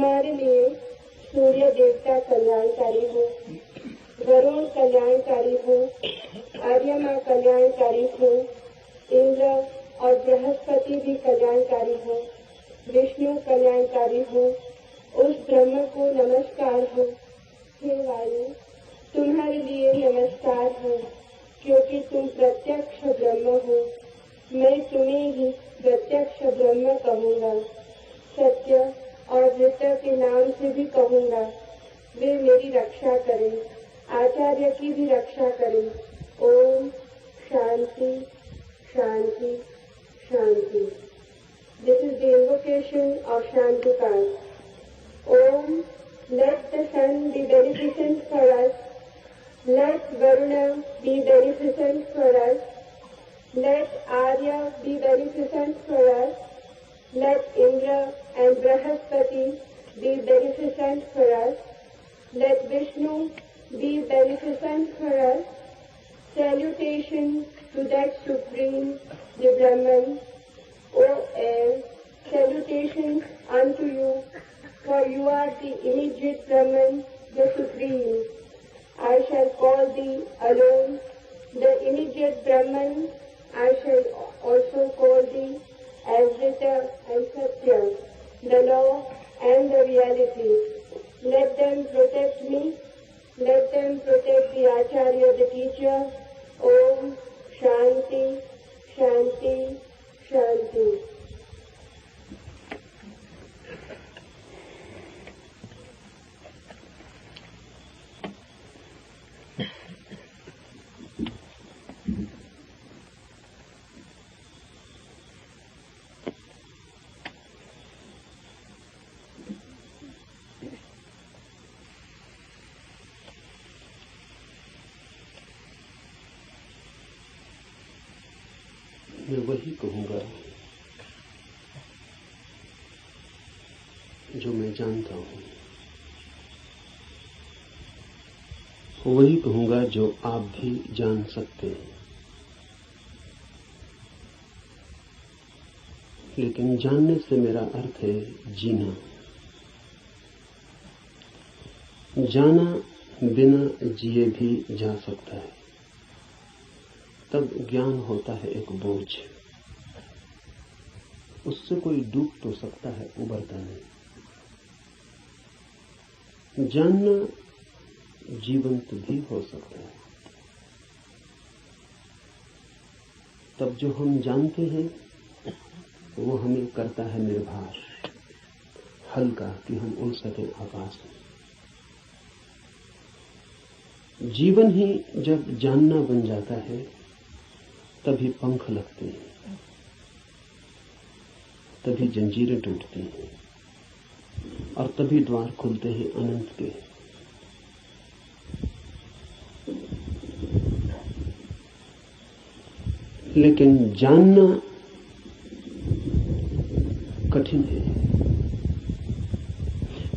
तुम्हारे लिए सूर्य देवता कल्याणकारी हो, वरुण कल्याणकारी हो, आर्यमा कल्याणकारी हो, इंद्र और बृहस्पति भी कल्याणकारी हो, विष्णु कल्याणकारी हो, उस ब्रह्म को नमस्कार हो। हे वायु, तुम्हारे लिए नमस्कार हो, क्योंकि तुम प्रत्यक्ष ब्रह्म हो। मैं तुम्हें ही प्रत्यक्ष ब्रह्म कहूँगा, सत्य और ऋत के नाम से भी कहूँगा। वे मेरी रक्षा करें, आचार्य की भी रक्षा करें। ओम शांति शांति शांति। This is the invocation of Shantikar. Om, let the sun be beneficent for us. Let Varuna be beneficent for us. Let Arya be beneficent for us. Let Indra and Brahaspati be beneficent for us. Let Vishnu be beneficent for us. Salutation to that Supreme, the Brahman. O air, salutations unto you, for you are the immediate Brahman, the Supreme. I shall call thee alone, the immediate Brahman. I shall also call thee as Rita and Satya, the law and the reality. Let them protect me. Let them protect the Acharya, the teacher. Om Shanti Shanti Shanti. मैं वही कहूँगा जो मैं जानता हूँ, वही कहूँगा जो आप भी जान सकते हैं। लेकिन जानने से मेरा अर्थ है जीना। जाना बिना जिए भी जा सकता है, तब ज्ञान होता है एक बोझ। उससे कोई डूब तो सकता है, उबरता नहीं। जानना जीवंत भी हो सकता है। तब जो हम जानते हैं वो हमें करता है निर्भर, हल्का, कि हम उड़ सकें आकाश में। जीवन ही जब जानना बन जाता है तभी पंख लगते हैं, तभी जंजीरें टूटती हैं और तभी द्वार खुलते हैं अनंत के। लेकिन जानना कठिन है।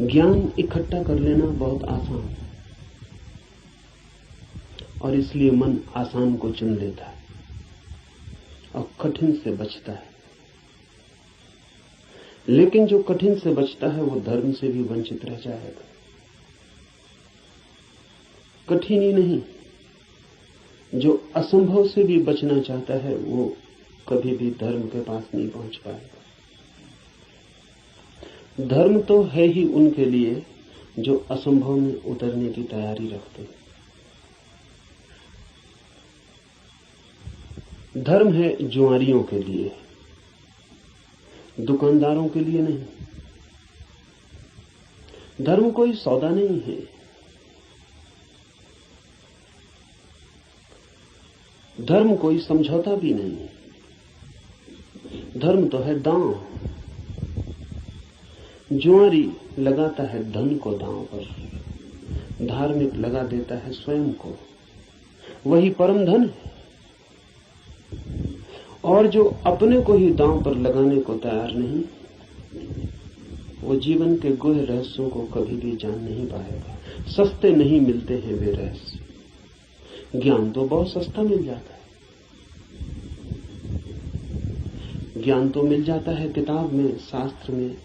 ज्ञान इकट्ठा कर लेना बहुत आसान है और इसलिए मन आसान को चुन लेता है और कठिन से बचता है। लेकिन जो कठिन से बचता है वो धर्म से भी वंचित रह जाएगा। कठिन ही नहीं, जो असंभव से भी बचना चाहता है वो कभी भी धर्म के पास नहीं पहुंच पाएगा। धर्म तो है ही उनके लिए जो असंभव में उतरने की तैयारी रखते हैं। धर्म है जुआरियों के लिए, दुकानदारों के लिए नहीं। धर्म कोई सौदा नहीं है। धर्म कोई समझौता भी नहीं। धर्म तो है दांव। जुआरी लगाता है धन को दांव पर, धार्मिक लगा देता है स्वयं को। वही परम धन है। और जो अपने को ही दांव पर लगाने को तैयार नहीं, वो जीवन के गुह रहस्यों को कभी भी जान नहीं पाएगा। सस्ते नहीं मिलते हैं वे रहस्य। ज्ञान तो बहुत सस्ता मिल जाता है। ज्ञान तो मिल जाता है किताब में, शास्त्र में,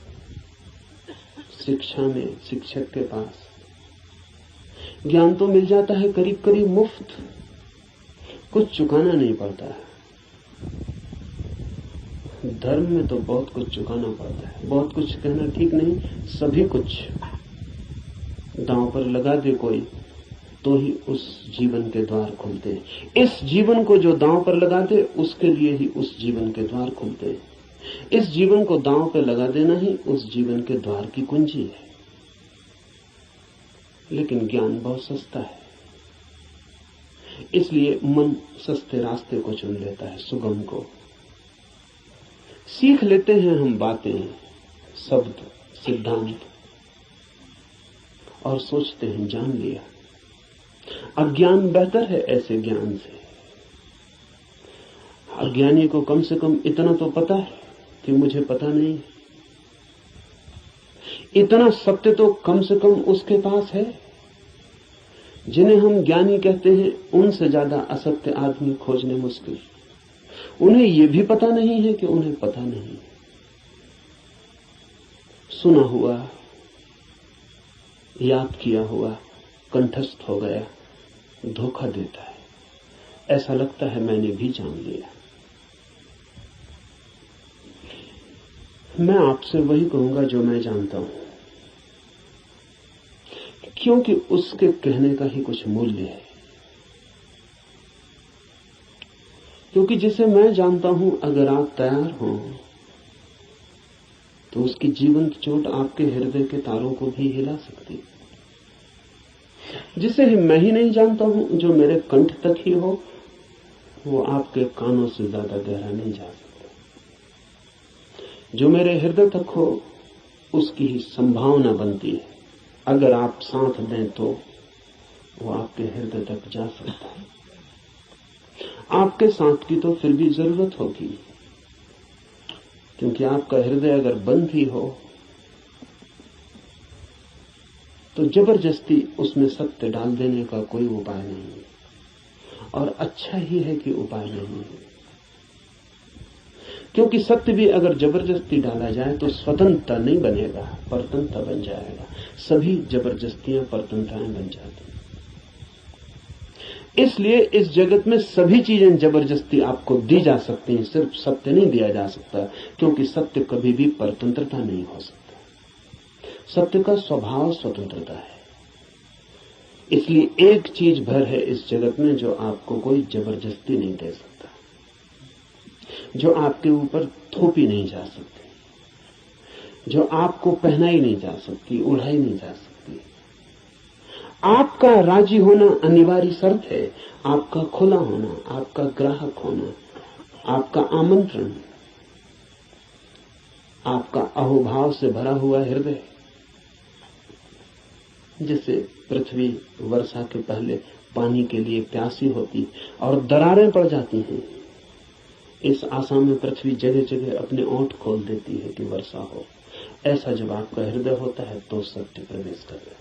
शिक्षा में शिक्षक के पास ज्ञान तो मिल जाता है करीब करीब मुफ्त, कुछ चुकाना नहीं पड़ता है। धर्म में तो बहुत कुछ चुकाना पड़ता है। बहुत कुछ कहना ठीक नहीं, सभी कुछ दांव पर लगा दे कोई तो ही उस जीवन के द्वार खुलते हैं। इस जीवन को जो दांव पर लगा दे उसके लिए ही उस जीवन के द्वार खुलते हैं। इस जीवन को दांव पर लगा देना ही उस जीवन के द्वार की कुंजी है। लेकिन ज्ञान बहुत सस्ता है, इसलिए मन सस्ते रास्ते को चुन लेता है, सुगम को। सीख लेते हैं हम बातें, शब्द, सिद्धांत और सोचते हैं जान लिया। अज्ञान बेहतर है ऐसे ज्ञान से। अज्ञानी को कम से कम इतना तो पता है कि मुझे पता नहीं। इतना सत्य तो कम से कम उसके पास है। जिन्हें हम ज्ञानी कहते हैं उनसे ज्यादा असत्य आदमी खोजने मुश्किल। उन्हें यह भी पता नहीं है कि उन्हें पता नहीं। सुना हुआ, याद किया हुआ कंठस्थ हो गया, धोखा देता है। ऐसा लगता है मैंने भी जान लिया। मैं आपसे वही कहूंगा जो मैं जानता हूं, क्योंकि उसके कहने का ही कुछ मूल्य है। क्योंकि जिसे मैं जानता हूं, अगर आप तैयार हो तो उसकी जीवंत चोट आपके हृदय के तारों को भी हिला सकती है। जिसे मैं ही नहीं जानता हूं, जो मेरे कंठ तक ही हो, वो आपके कानों से ज्यादा गहरा नहीं जा सकता। जो मेरे हृदय तक हो, उसकी ही संभावना बनती है। अगर आप साथ दें तो वो आपके हृदय तक जा सकता है। आपके साथ की तो फिर भी जरूरत होगी, क्योंकि आपका हृदय अगर बंद ही हो तो जबरदस्ती उसमें सत्य डाल देने का कोई उपाय नहीं है। और अच्छा ही है कि उपाय नहीं है, क्योंकि सत्य भी अगर जबरदस्ती डाला जाए तो स्वतंत्रता नहीं बनेगा, परतंत्रता बन जाएगा। सभी जबरदस्तियां परतंत्रताएं बन जाती। इसलिए इस जगत में सभी चीजें जबरदस्ती आपको दी जा सकती हैं, सिर्फ सत्य नहीं दिया जा सकता, क्योंकि सत्य कभी भी परतंत्रता नहीं हो सकता। सत्य का स्वभाव स्वतंत्रता है। इसलिए एक चीज भर है इस जगत में जो आपको कोई जबरदस्ती नहीं दे सकता, जो आपके ऊपर थोपी नहीं जा सकती, जो आपको पहनाई नहीं जा सकती, उड़ाई नहीं जा सकती। आपका राजी होना अनिवार्य शर्त है। आपका खुला होना, आपका ग्राहक होना, आपका आमंत्रण, आपका अहोभाव से भरा हुआ हृदय। जैसे पृथ्वी वर्षा के पहले पानी के लिए प्यासी होती और दरारें पड़ जाती हैं, इस आशा में पृथ्वी जगह जगह अपने ओंठ खोल देती है कि वर्षा हो। ऐसा जब आपका हृदय होता है तो सत्य प्रवेश कर रहा है।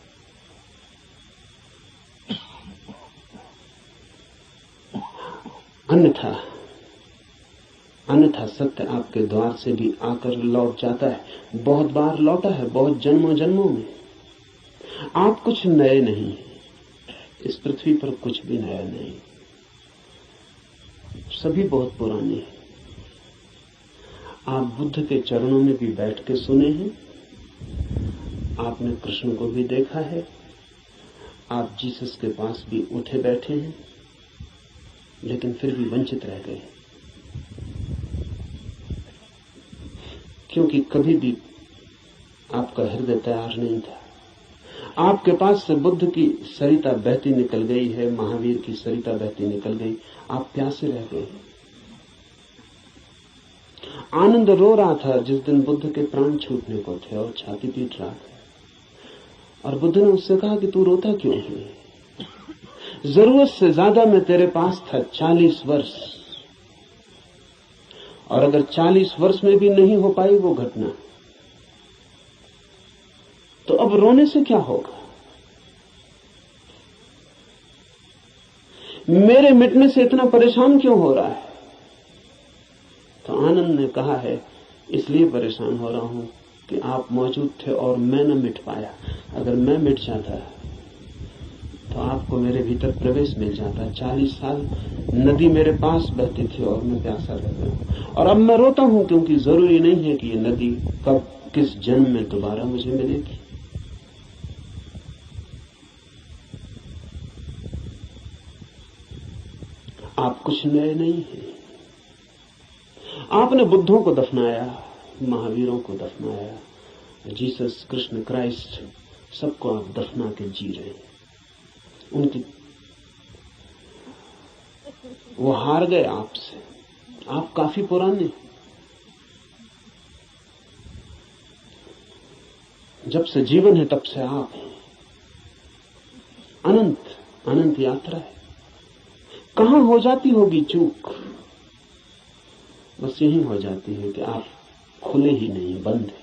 अन्यथा सत्य आपके द्वार से भी आकर लौट जाता है। बहुत बार लौटा है, बहुत जन्मों जन्मों में। आप कुछ नए नहीं, इस पृथ्वी पर कुछ भी नया नहीं, सभी बहुत पुराने हैं। आप बुद्ध के चरणों में भी बैठ के सुने हैं, आपने कृष्ण को भी देखा है, आप जीसस के पास भी उठे बैठे हैं, लेकिन फिर भी वंचित रह गए, क्योंकि कभी भी आपका हृदय तैयार नहीं था। आपके पास से बुद्ध की सरिता बहती निकल गई है, महावीर की सरिता बहती निकल गई, आप प्यासे रह गए। आनंद रो रहा था जिस दिन बुद्ध के प्राण छूटने को थे और छाती पीट रहा था, और बुद्ध ने उससे कहा कि तू रोता क्यों है? जरूरत से ज्यादा मैं तेरे पास था 40 वर्ष, और अगर 40 वर्ष में भी नहीं हो पाई वो घटना, तो अब रोने से क्या होगा? मेरे मिटने से इतना परेशान क्यों हो रहा है? तो आनंद ने कहा है, इसलिए परेशान हो रहा हूं कि आप मौजूद थे और मैं न मिट पाया। अगर मैं मिट जाता तो आपको मेरे भीतर प्रवेश मिल जाता। 40 साल नदी मेरे पास बहती थी और मैं प्यासा रह गया, और अब मैं रोता हूं क्योंकि जरूरी नहीं है कि ये नदी कब किस जन्म में दोबारा मुझे मिलेगी। आप कुछ नए नहीं हैं। आपने बुद्धों को दफनाया, महावीरों को दफनाया, जीसस, कृष्ण, क्राइस्ट, सबको आप दफना के जी रहे हैं। उनकी वो हार गए आपसे। आप काफी पुराने, जब से जीवन है तब से आप हैं। अनंत अनंत यात्रा है। कहां हो जाती होगी चूक? बस यही हो जाती है कि आप खुले ही नहीं, बंद है।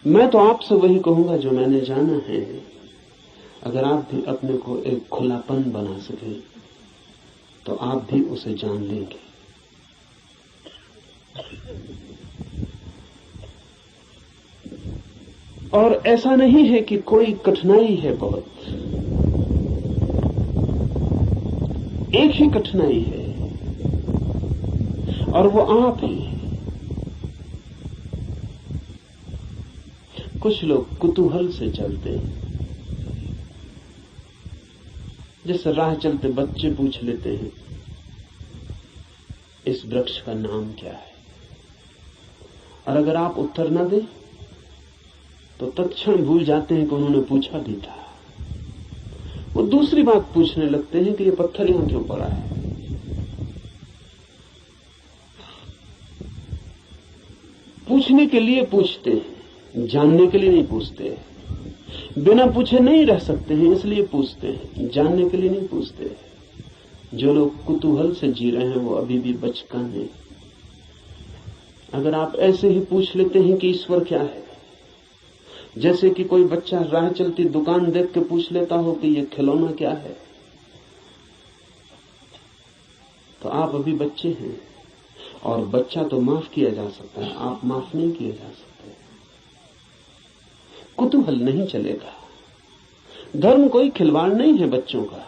मैं तो आपसे वही कहूंगा जो मैंने जाना है। अगर आप भी अपने को एक खुलापन बना सके तो आप भी उसे जान लेंगे। और ऐसा नहीं है कि कोई कठिनाई है बहुत, एक ही कठिनाई है और वो आप हैं। कुछ लोग कुतूहल से चलते हैं, जैसे राह चलते बच्चे पूछ लेते हैं इस वृक्ष का नाम क्या है, और अगर आप उत्तर न दें तो तत्क्षण भूल जाते हैं कि उन्होंने पूछा भी था। वो दूसरी बात पूछने लगते हैं कि ये पत्थर यहां क्यों पड़ा है। पूछने के लिए पूछते हैं, जानने के लिए नहीं पूछते। बिना पूछे नहीं रह सकते हैं, इसलिए पूछते हैं, जानने के लिए नहीं पूछते। जो लोग कुतूहल से जी रहे हैं वो अभी भी बचकाने हैं। अगर आप ऐसे ही पूछ लेते हैं कि ईश्वर क्या है, जैसे कि कोई बच्चा राह चलती दुकान देख के पूछ लेता हो कि ये खिलौना क्या है, तो आप अभी बच्चे हैं। और बच्चा तो माफ किया जा सकता है, आप माफ नहीं किए जा सकते। कुतूहल नहीं चलेगा। धर्म कोई खिलवाड़ नहीं है बच्चों का।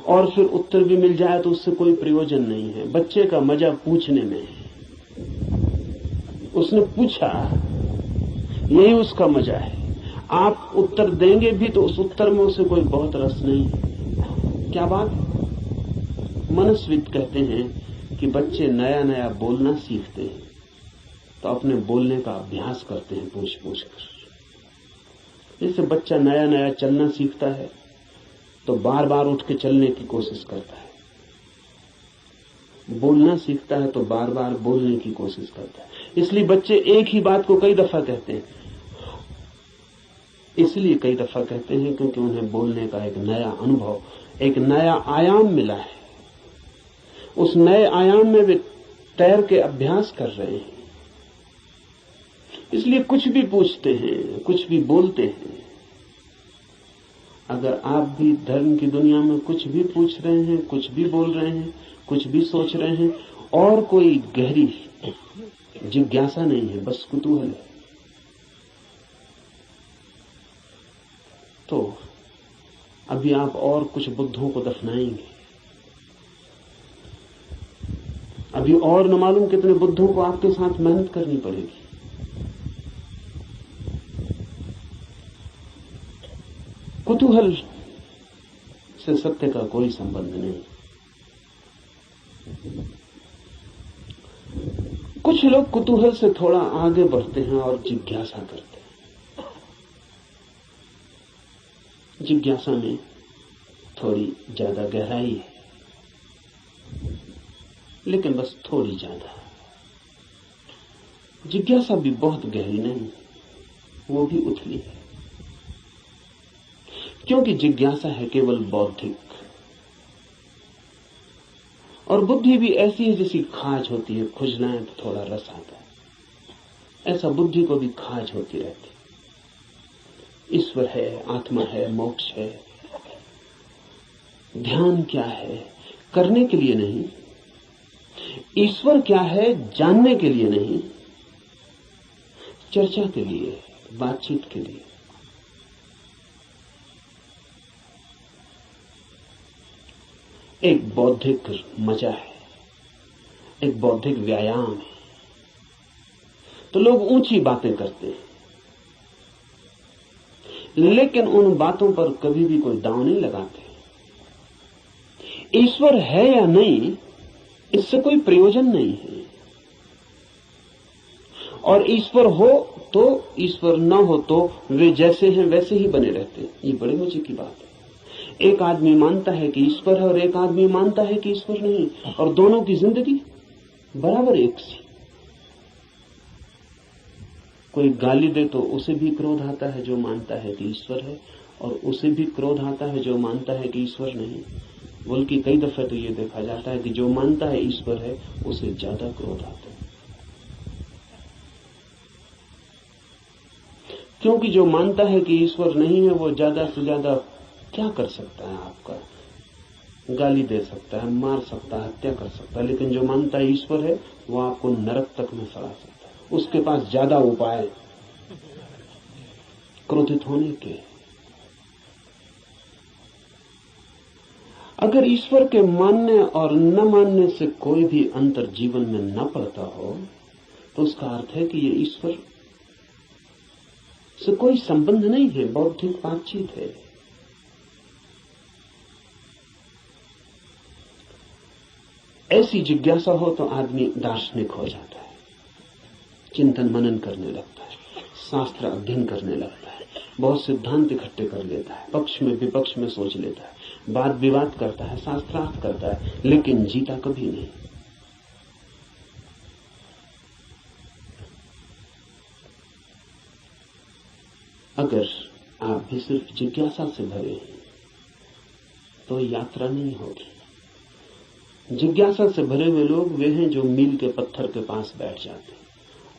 और फिर उत्तर भी मिल जाए तो उससे कोई प्रयोजन नहीं है। बच्चे का मजा पूछने में है। उसने पूछा, यही उसका मजा है। आप उत्तर देंगे भी तो उस उत्तर में उसे कोई बहुत रस नहीं है। क्या बात? मनस्विद कहते हैं कि बच्चे नया नया बोलना सीखते हैं तो अपने बोलने का अभ्यास करते हैं पूछ पूछ कर। जैसे बच्चा नया नया चलना सीखता है तो बार बार उठ के चलने की कोशिश करता है, बोलना सीखता है तो बार बार बोलने की कोशिश करता है। इसलिए बच्चे एक ही बात को कई दफा कहते हैं। इसलिए कई दफा कहते हैं क्योंकि उन्हें बोलने का एक नया अनुभव, एक नया आयाम मिला है। उस नए आयाम में वे तैर के अभ्यास कर रहे हैं। इसलिए कुछ भी पूछते हैं, कुछ भी बोलते हैं। अगर आप भी धर्म की दुनिया में कुछ भी पूछ रहे हैं, कुछ भी बोल रहे हैं, कुछ भी सोच रहे हैं और कोई गहरी जिज्ञासा नहीं है, बस कुतूहल है, तो अभी आप और कुछ बुद्धों को दफनाएंगे। अभी और न मालूम कितने बुद्धों को आपके साथ मेहनत करनी पड़ेगी। कुतूहल से सत्य का कोई संबंध नहीं। कुछ लोग कुतूहल से थोड़ा आगे बढ़ते हैं और जिज्ञासा करते हैं। जिज्ञासा में थोड़ी ज्यादा गहराई है, लेकिन बस थोड़ी ज्यादा। जिज्ञासा भी बहुत गहरी नहीं, वो भी उथली है, क्योंकि जिज्ञासा है केवल बौद्धिक। और बुद्धि भी ऐसी है जैसी खाज होती है, खुजलाएं तो थोड़ा रस आता है। ऐसा बुद्धि को भी खाज होती रहती। ईश्वर है, आत्मा है, मोक्ष है, ध्यान क्या है, करने के लिए नहीं। ईश्वर क्या है जानने के लिए नहीं, चर्चा के लिए, बातचीत के लिए। एक बौद्धिक मजा है, एक बौद्धिक व्यायाम है। तो लोग ऊंची बातें करते हैं, लेकिन उन बातों पर कभी भी कोई दांव नहीं लगाते। ईश्वर है या नहीं, इससे कोई प्रयोजन नहीं है। और ईश्वर हो तो, ईश्वर न हो तो वे जैसे हैं वैसे ही बने रहते हैं। ये बड़े मजे की बात है। एक आदमी मानता है कि ईश्वर है और एक आदमी मानता है कि ईश्वर नहीं, और दोनों की जिंदगी बराबर एक सी। कोई गाली दे तो उसे भी क्रोध आता है जो मानता है कि ईश्वर है, और उसे भी क्रोध आता है जो मानता है कि ईश्वर नहीं। बल्कि कई दफे तो ये देखा जाता है कि जो मानता है ईश्वर है उसे ज्यादा क्रोध आता है, क्योंकि जो मानता है कि ईश्वर नहीं है वो ज्यादा से ज्यादा क्या कर सकता है? आपका गाली दे सकता है, मार सकता है, हत्या कर सकता है। लेकिन जो मानता है ईश्वर है वो आपको नरक तक में सड़ा सकता है। उसके पास ज्यादा उपाय क्रोधित होने के। अगर ईश्वर के मानने और न मानने से कोई भी अंतर जीवन में न पड़ता हो तो उसका अर्थ है कि ये ईश्वर से कोई संबंध नहीं है, बौद्धिक बातचीत है। ऐसी जिज्ञासा हो तो आदमी दार्शनिक हो जाता है, चिंतन मनन करने लगता है, शास्त्र अध्ययन करने लगता है, बहुत सिद्धांत इकट्ठे कर लेता है, पक्ष में विपक्ष में सोच लेता है, वाद विवाद करता है, शास्त्रार्थ करता है, लेकिन जीता कभी नहीं। अगर आप भी सिर्फ जिज्ञासा से भरे हैं तो यात्रा नहीं होगी। जिज्ञासा से भरे हुए लोग वे हैं जो मील के पत्थर के पास बैठ जाते हैं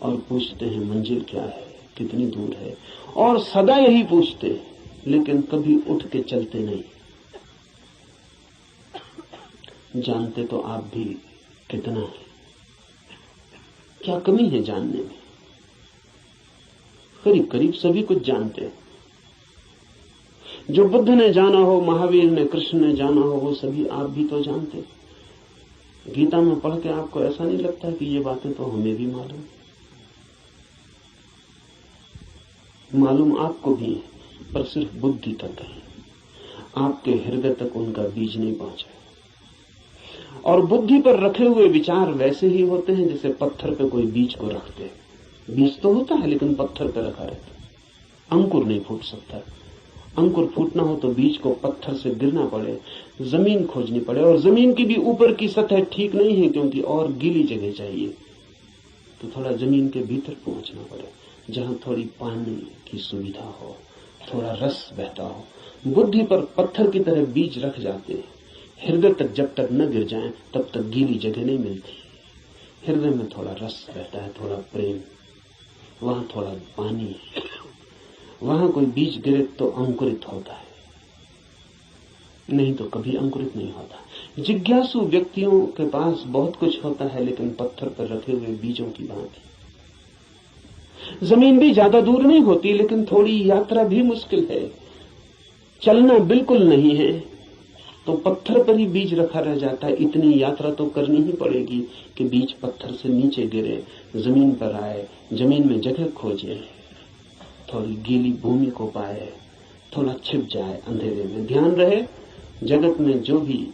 और पूछते हैं मंजिल क्या है, कितनी दूर है, और सदा यही पूछते हैं, लेकिन कभी उठ के चलते नहीं। जानते तो आप भी कितना है, क्या कमी है जानने में? करीब करीब सभी कुछ जानते हैं। जो बुद्ध ने जाना हो, महावीर ने, कृष्ण ने जाना हो, वो सभी आप भी तो जानते। गीता में पढ़ के आपको ऐसा नहीं लगता कि ये बातें तो हमें भी मालूम आपको भी है, पर सिर्फ बुद्धि तक है, आपके हृदय तक उनका बीज नहीं पहुंचा। और बुद्धि पर रखे हुए विचार वैसे ही होते हैं जैसे पत्थर पे कोई बीज को रखते हैं। बीज तो होता है लेकिन पत्थर पे रखा रहता है, अंकुर नहीं फूट सकता। अंकुर फूटना हो तो बीज को पत्थर से गिरना पड़े, जमीन खोजनी पड़े, और जमीन की भी ऊपर की सतह ठीक नहीं है क्योंकि और गीली जगह चाहिए, तो थोड़ा जमीन के भीतर पहुंचना पड़े जहां थोड़ी पानी की सुविधा हो, थोड़ा रस बहता हो। बुद्धि पर पत्थर की तरह बीज रख जाते हैं, हृदय तक जब तक न गिर जाएं तब तक गीली जगह नहीं मिलती। हृदय में थोड़ा रस बहता है, थोड़ा प्रेम, वहां थोड़ा पानी, वहां कोई बीज गिरे तो अंकुरित होता है, नहीं तो कभी अंकुरित नहीं होता। जिज्ञासु व्यक्तियों के पास बहुत कुछ होता है, लेकिन पत्थर पर रखे हुए बीजों की भांति। जमीन भी ज्यादा दूर नहीं होती, लेकिन थोड़ी यात्रा भी मुश्किल है। चलना बिल्कुल नहीं है तो पत्थर पर ही बीज रखा रह जाता है। इतनी यात्रा तो करनी ही पड़ेगी कि बीज पत्थर से नीचे गिरे, जमीन पर आए, जमीन में जगह खोजे, थोड़ी गीली भूमि को पाए, थोड़ा छिप जाए अंधेरे में। ध्यान रहे, जगत में जो भी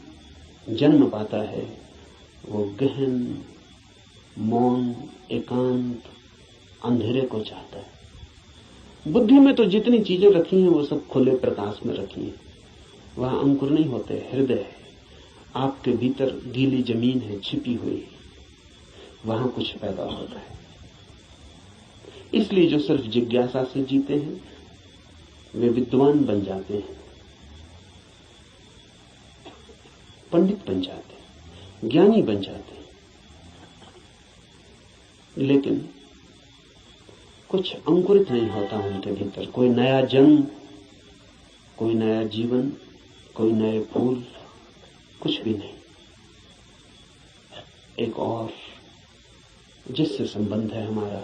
जन्म पाता है वो गहन, मौन, एकांत, अंधेरे को चाहता है। बुद्धि में तो जितनी चीजें रखी हैं वो सब खुले प्रकाश में रखी हैं, वहां अंकुर नहीं होते। हृदय है, आपके भीतर गीली जमीन है छिपी हुई, वहां कुछ पैदा होता है। इसलिए जो सिर्फ जिज्ञासा से जीते हैं वे विद्वान बन जाते हैं, पंडित बन जाते हैं, ज्ञानी बन जाते हैं, लेकिन कुछ अंकुरित नहीं होता उनके भीतर। कोई नया जन्म, कोई नया जीवन, कोई नए फूल, कुछ भी नहीं। एक और जिससे संबंध है हमारा,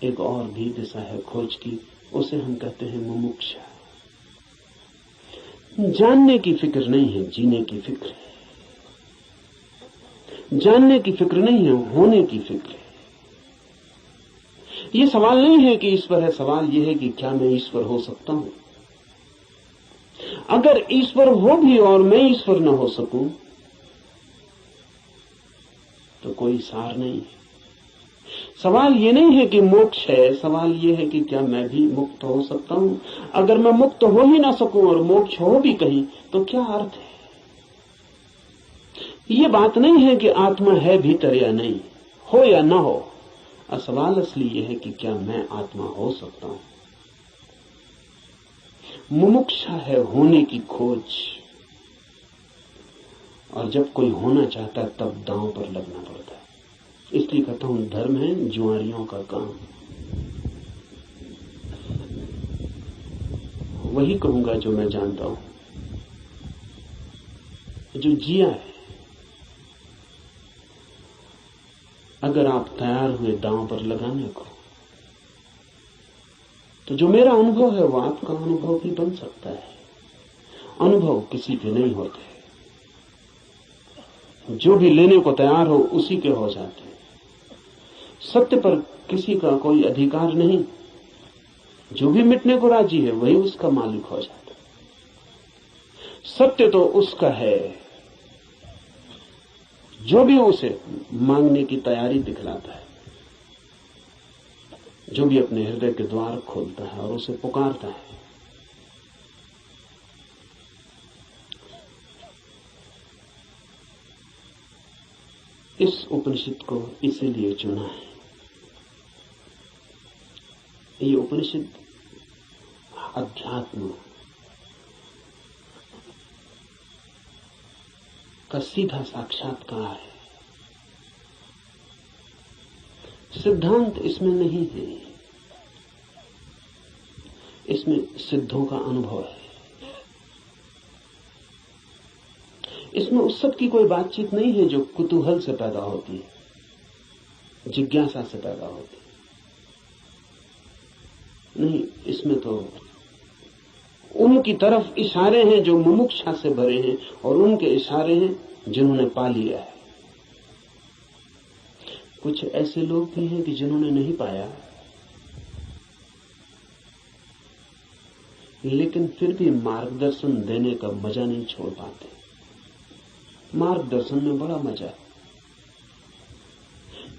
एक और भी दिशा है खोज की, उसे हम कहते हैं मुमुक्षा। जानने की फिक्र नहीं है, जीने की फिक्र है। जानने की फिक्र नहीं है, होने की फिक्र है। ये सवाल नहीं है कि ईश्वर है, सवाल यह है कि क्या मैं ईश्वर हो सकता हूं। अगर ईश्वर हो भी और मैं ईश्वर न हो सकूं तो कोई सार नहीं है। सवाल ये नहीं है कि मोक्ष है, सवाल ये है कि क्या मैं भी मुक्त हो सकता हूं। अगर मैं मुक्त हो ही ना सकूं और मोक्ष हो भी कहीं तो क्या अर्थ है। ये बात नहीं है कि आत्मा है भीतर या नहीं, हो या ना हो। सवाल असली यह है कि क्या मैं आत्मा हो सकता हूं। मुमुक्षा है होने की खोज, और जब कोई होना चाहता है तब दांव पर लगना पड़ता है। इसलिए कहता हूं धर्म है जुआरियों का काम। वही कहूंगा जो मैं जानता हूं, जो जिया है। अगर आप तैयार हुए दांव पर लगाने को, तो जो मेरा अनुभव है वो आपका अनुभव भी बन सकता है। अनुभव किसी के नहीं होते, जो भी लेने को तैयार हो उसी के हो जाते हैं। सत्य पर किसी का कोई अधिकार नहीं, जो भी मिटने को राजी है वही उसका मालिक हो जाता है। सत्य तो उसका है जो भी उसे मांगने की तैयारी दिखलाता है, जो भी अपने हृदय के द्वार खोलता है और उसे पुकारता है। इस उपनिषद को इसीलिए चुना है। ये उपनिषद अध्यात्म का सीधा साक्षात्कार है। सिद्धांत इसमें नहीं है, इसमें सिद्धों का अनुभव है। इसमें उस सब की कोई बातचीत नहीं है जो कुतूहल से पैदा होती है, जिज्ञासा से पैदा होती है। नहीं, इसमें तो उनकी तरफ इशारे हैं जो मुमुक्षा से भरे हैं, और उनके इशारे हैं जिन्होंने पा लिया है। कुछ ऐसे लोग भी हैं कि जिन्होंने नहीं पाया, लेकिन फिर भी मार्गदर्शन देने का मजा नहीं छोड़ पाते। मार्गदर्शन में बड़ा मजा है।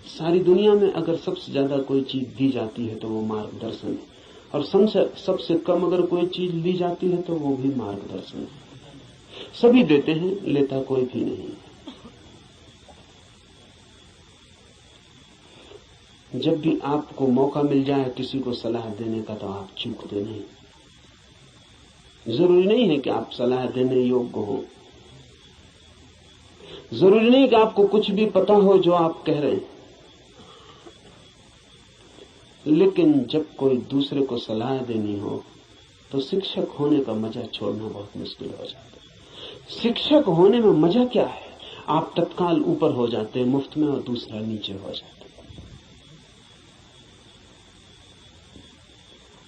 सारी दुनिया में अगर सबसे ज्यादा कोई चीज दी जाती है तो वो मार्गदर्शन है, और सबसे कम अगर कोई चीज ली जाती है तो वो भी मार्गदर्शन है। सभी देते हैं, लेता कोई भी नहीं। जब भी आपको मौका मिल जाए किसी को सलाह देने का तो आप चूकते नहीं। जरूरी नहीं है कि आप सलाह देने योग्य हो, जरूरी नहीं कि आपको कुछ भी पता हो जो आप कह रहे हैं, लेकिन जब कोई दूसरे को सलाह देनी हो तो शिक्षक होने का मजा छोड़ना बहुत मुश्किल हो जाता है। शिक्षक होने में मजा क्या है? आप तत्काल ऊपर हो जाते हैं मुफ्त में और दूसरा नीचे हो जाता है।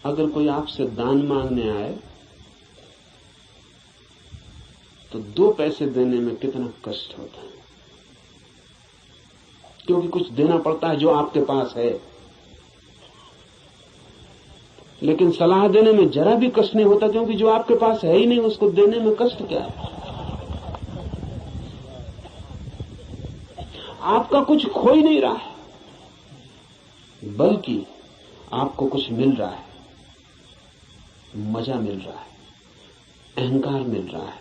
अगर कोई आपसे दान मांगने आए तो 2 पैसे देने में कितना कष्ट होता है, क्योंकि कुछ देना पड़ता है जो आपके पास है। लेकिन सलाह देने में जरा भी कष्ट नहीं होता, क्योंकि जो आपके पास है ही नहीं उसको देने में कष्ट क्या है। आपका कुछ खो ही नहीं रहा है, बल्कि आपको कुछ मिल रहा है, मजा मिल रहा है, अहंकार मिल रहा है।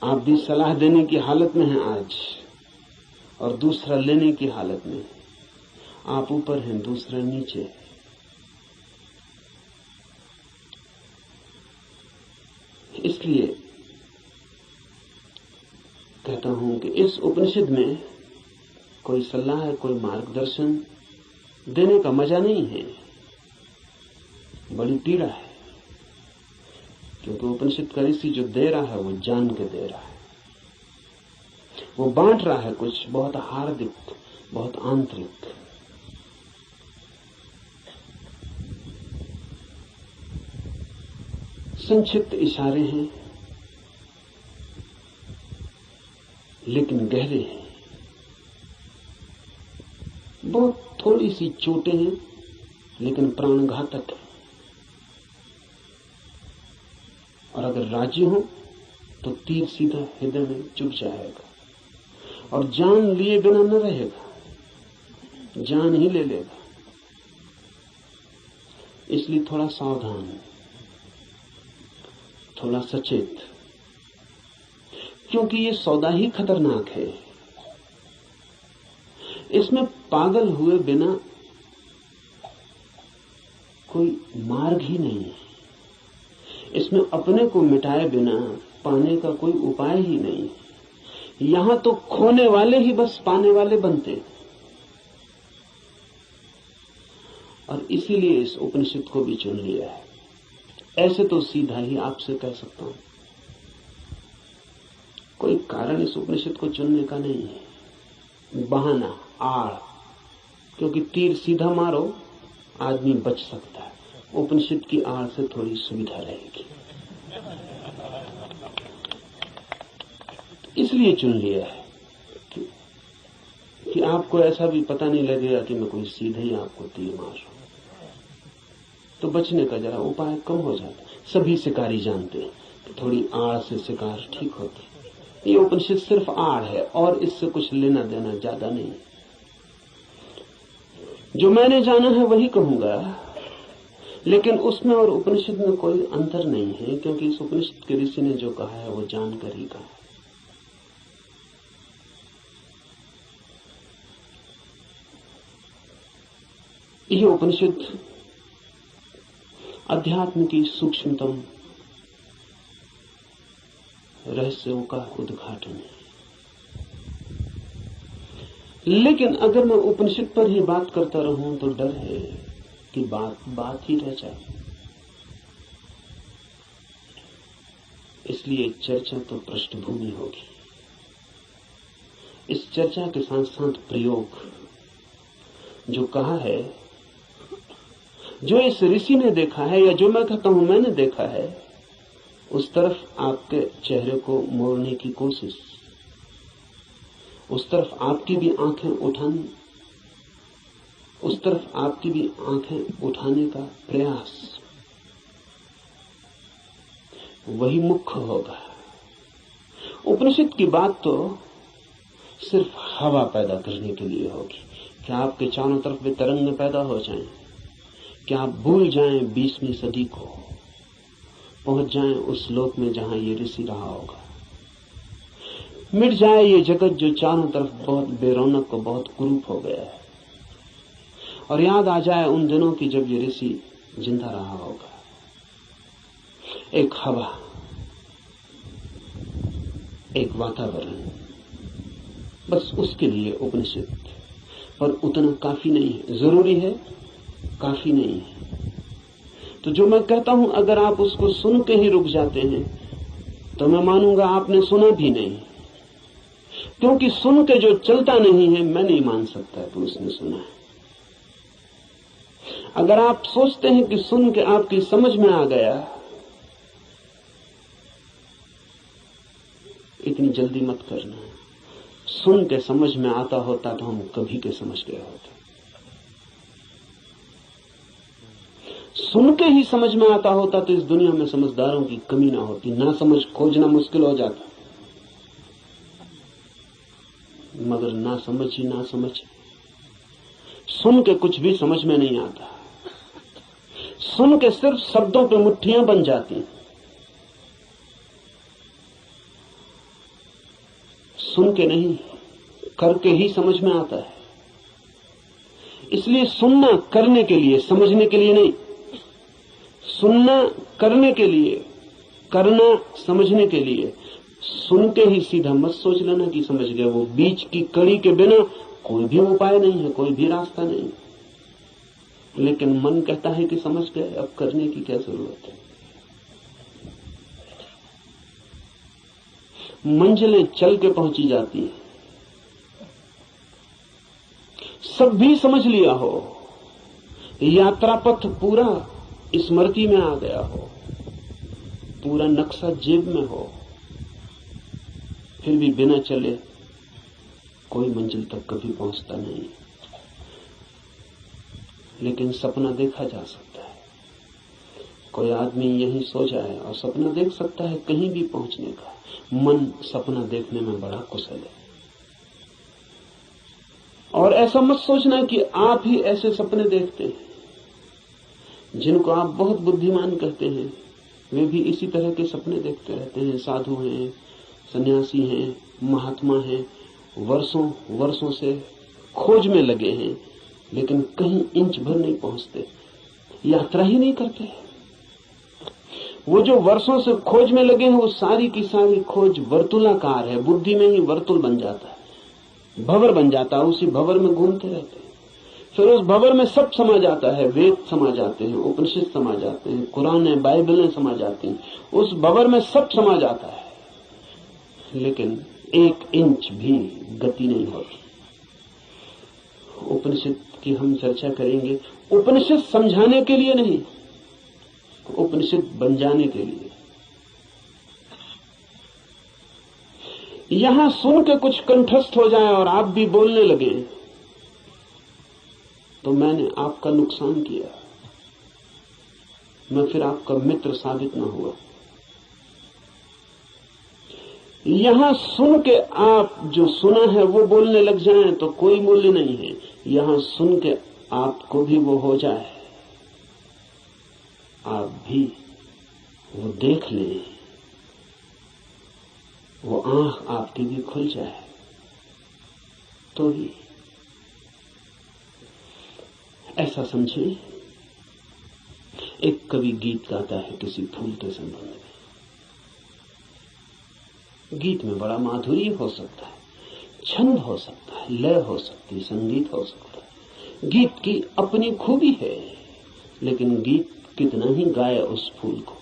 आप भी सलाह देने की हालत में हैं आज, और दूसरा लेने की हालत में। आप ऊपर हैं, दूसरा नीचे। इसलिए कहता हूं कि इस उपनिषद में कोई सलाह, कोई मार्गदर्शन देने का मजा नहीं है, बड़ी पीड़ा है। क्योंकि उपनिषद का ऋषि जो दे रहा है वो जान के दे रहा है। वो बांट रहा है कुछ बहुत हार्दिक, बहुत आंतरिक। संक्षिप्त इशारे हैं लेकिन गहरे हैं, बहुत थोड़ी सी चोटें हैं लेकिन प्राणघातक है। और अगर राजी हो तो तीर सीधा हृदय में चुभ जाएगा और जान लिए बिना न रहेगा, जान ही ले लेगा। इसलिए थोड़ा सावधान, थोड़ा सचेत, क्योंकि ये सौदा ही खतरनाक है। इसमें पागल हुए बिना कोई मार्ग ही नहीं है, इसमें अपने को मिटाए बिना पाने का कोई उपाय ही नहीं। यहां तो खोने वाले ही बस पाने वाले बनते। और इसीलिए इस उपनिषद को भी चुन लिया है। ऐसे तो सीधा ही आपसे कह सकता हूं, कोई कारण इस उपनिषद को चुनने का नहीं है, बहाना, आड़। क्योंकि तीर सीधा मारो आदमी बच सकता है, उपनिषद की आड़ से थोड़ी सुविधा रहेगी, इसलिए चुन लिया है कि आपको ऐसा भी पता नहीं लगेगा कि मैं कोई सीधे ही आपको तीर मार रहा हूं, तो बचने का जरा उपाय कम हो जाता। सभी शिकारी जानते हैं कि थोड़ी आड़ से शिकार ठीक होती। ये उपनिषद सिर्फ आड़ है और इससे कुछ लेना देना ज्यादा नहीं। जो मैंने जाना है वही कहूंगा, लेकिन उसमें और उपनिषद में कोई अंतर नहीं है, क्योंकि इस उपनिषद के ऋषि ने जो कहा है वो जानकर ही कहा। यह उपनिषद अध्यात्म की सूक्ष्मतम रहस्यों का उद्घाटन है। लेकिन अगर मैं उपनिषद पर ही बात करता रहूं तो डर है कि बात ही रह जाए। इसलिए चर्चा तो पृष्ठभूमि होगी। इस चर्चा के साथ साथ प्रयोग, जो कहा है, जो इस ऋषि ने देखा है या जो मैं कहता हूं मैंने देखा है, उस तरफ आपके चेहरे को मोड़ने की कोशिश, उस तरफ आपकी भी आंखें उठाने, उस तरफ आपकी भी आंखें उठाने का प्रयास, वही मुख्य होगा। उपनिषद की बात तो सिर्फ हवा पैदा करने के लिए होगी कि आपके चारों तरफ वे तरंगें पैदा हो जाएं, कि आप भूल जाएं 20वीं सदी को, पहुंच जाएं उस लोक में जहां ये ऋषि रहा होगा। मिट जाए ये जगत जो चारों तरफ बहुत बेरौनक और बहुत कुरूप हो गया है, और याद आ जाए उन दिनों की जब ये ऋषि जिंदा रहा होगा। एक हवा, एक वातावरण, बस उसके लिए उपनिषद। पर उतना काफी नहीं है, जरूरी है, काफी नहीं है। तो जो मैं कहता हूं अगर आप उसको सुन के ही रुक जाते हैं तो मैं मानूंगा आपने सुना भी नहीं, क्योंकि सुन के जो चलता नहीं है मैं नहीं मान सकता कि उसने सुना है। अगर आप सोचते हैं कि सुन के आपकी समझ में आ गया, इतनी जल्दी मत करना। सुन के समझ में आता होता तो हम कभी के समझ गए होते। सुन के ही समझ में आता होता तो इस दुनिया में समझदारों की कमी ना होती, ना समझ खोजना मुश्किल हो जाता। मगर ना समझ ही ना समझ, सुन के कुछ भी समझ में नहीं आता। सुन के सिर्फ शब्दों पे मुट्ठियां बन जाती। सुन के नहीं, करके ही समझ में आता है। इसलिए सुनना करने के लिए, समझने के लिए नहीं। सुनना करने के लिए, करना समझने के लिए। सुन के ही सीधा मत सोच लेना कि समझ गए। वो बीच की कड़ी के बिना कोई भी उपाय नहीं है, कोई भी रास्ता नहीं। लेकिन मन कहता है कि समझ गए, अब करने की क्या जरूरत है। मंजिलें चल के पहुंची जाती हैं। सब भी समझ लिया हो, यात्रा पथ पूरा स्मृति में आ गया हो, पूरा नक्शा जेब में हो, फिर भी बिना चले कोई मंजिल तक कभी पहुंचता नहीं। लेकिन सपना देखा जा सकता है। कोई आदमी यहीं सो जाए और सपना देख सकता है कहीं भी पहुंचने का। मन सपना देखने में बड़ा कुशल है। और ऐसा मत सोचना कि आप ही ऐसे सपने देखते हैं। जिनको आप बहुत बुद्धिमान कहते हैं वे भी इसी तरह के सपने देखते रहते हैं। साधु हैं, सन्यासी हैं, महात्मा हैं, वर्षों वर्षों से खोज में लगे हैं, लेकिन कहीं इंच भर नहीं पहुंचते, यात्रा ही नहीं करते। वो जो वर्षों से खोज में लगे हैं वो सारी की सारी खोज वर्तुलाकार है। बुद्धि में ही वर्तुल बन जाता है, भंवर बन जाता है, उसी भंवर में घूमते रहते हैं। फिर उस भंवर में सब समा जाता है, वेद समा जाते हैं, उपनिषद समा जाते हैं, कुरान बाइबलें समा जाती हैं, उस भंवर में सब समा जाता है, लेकिन एक इंच भी गति नहीं होती। उपनिषद की हम चर्चा करेंगे, उपनिषद समझाने के लिए नहीं, उपनिषद बन जाने के लिए। यहां सुन के कुछ कंठस्थ हो जाए और आप भी बोलने लगे तो मैंने आपका नुकसान किया, मैं फिर आपका मित्र साबित न हुआ। यहां सुन के आप जो सुना है वो बोलने लग जाएं तो कोई मूल्य नहीं है। यहां सुन के आपको भी वो हो जाए, आप भी वो देख लें, वो आंख आपकी भी खुल जाए तो ही। ऐसा समझें, एक कवि गीत गाता है किसी फूल के संबंध में। गीत में बड़ा माधुर्य हो सकता है, छंद हो सकता है, लय हो सकती है, संगीत हो सकता है। गीत की अपनी खूबी है, लेकिन गीत कितना ही गाए उस फूल को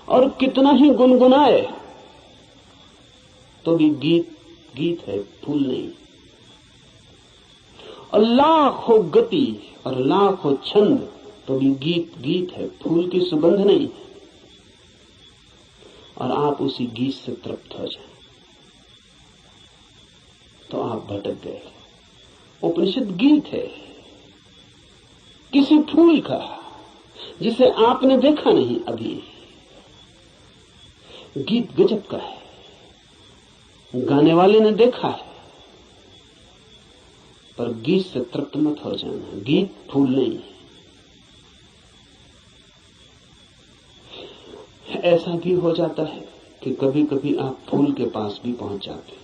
और कितना ही गुनगुनाए तो भी गीत गीत है, फूल नहीं। और लाखों गति और लाखों छंद तो भी गीत गीत है, फूल की सुगंध नहीं। और आप उसी गीत से तृप्त हो जाएं तो आप भटक गए। उपनिषद गीत है किसी फूल का जिसे आपने देखा नहीं अभी। गीत गजब का है, गाने वाले ने देखा है, पर गीत से तृप्त मत हो जाना। गीत फूल नहीं है। ऐसा भी हो जाता है कि कभी कभी आप फूल के पास भी पहुंच जाते हैं।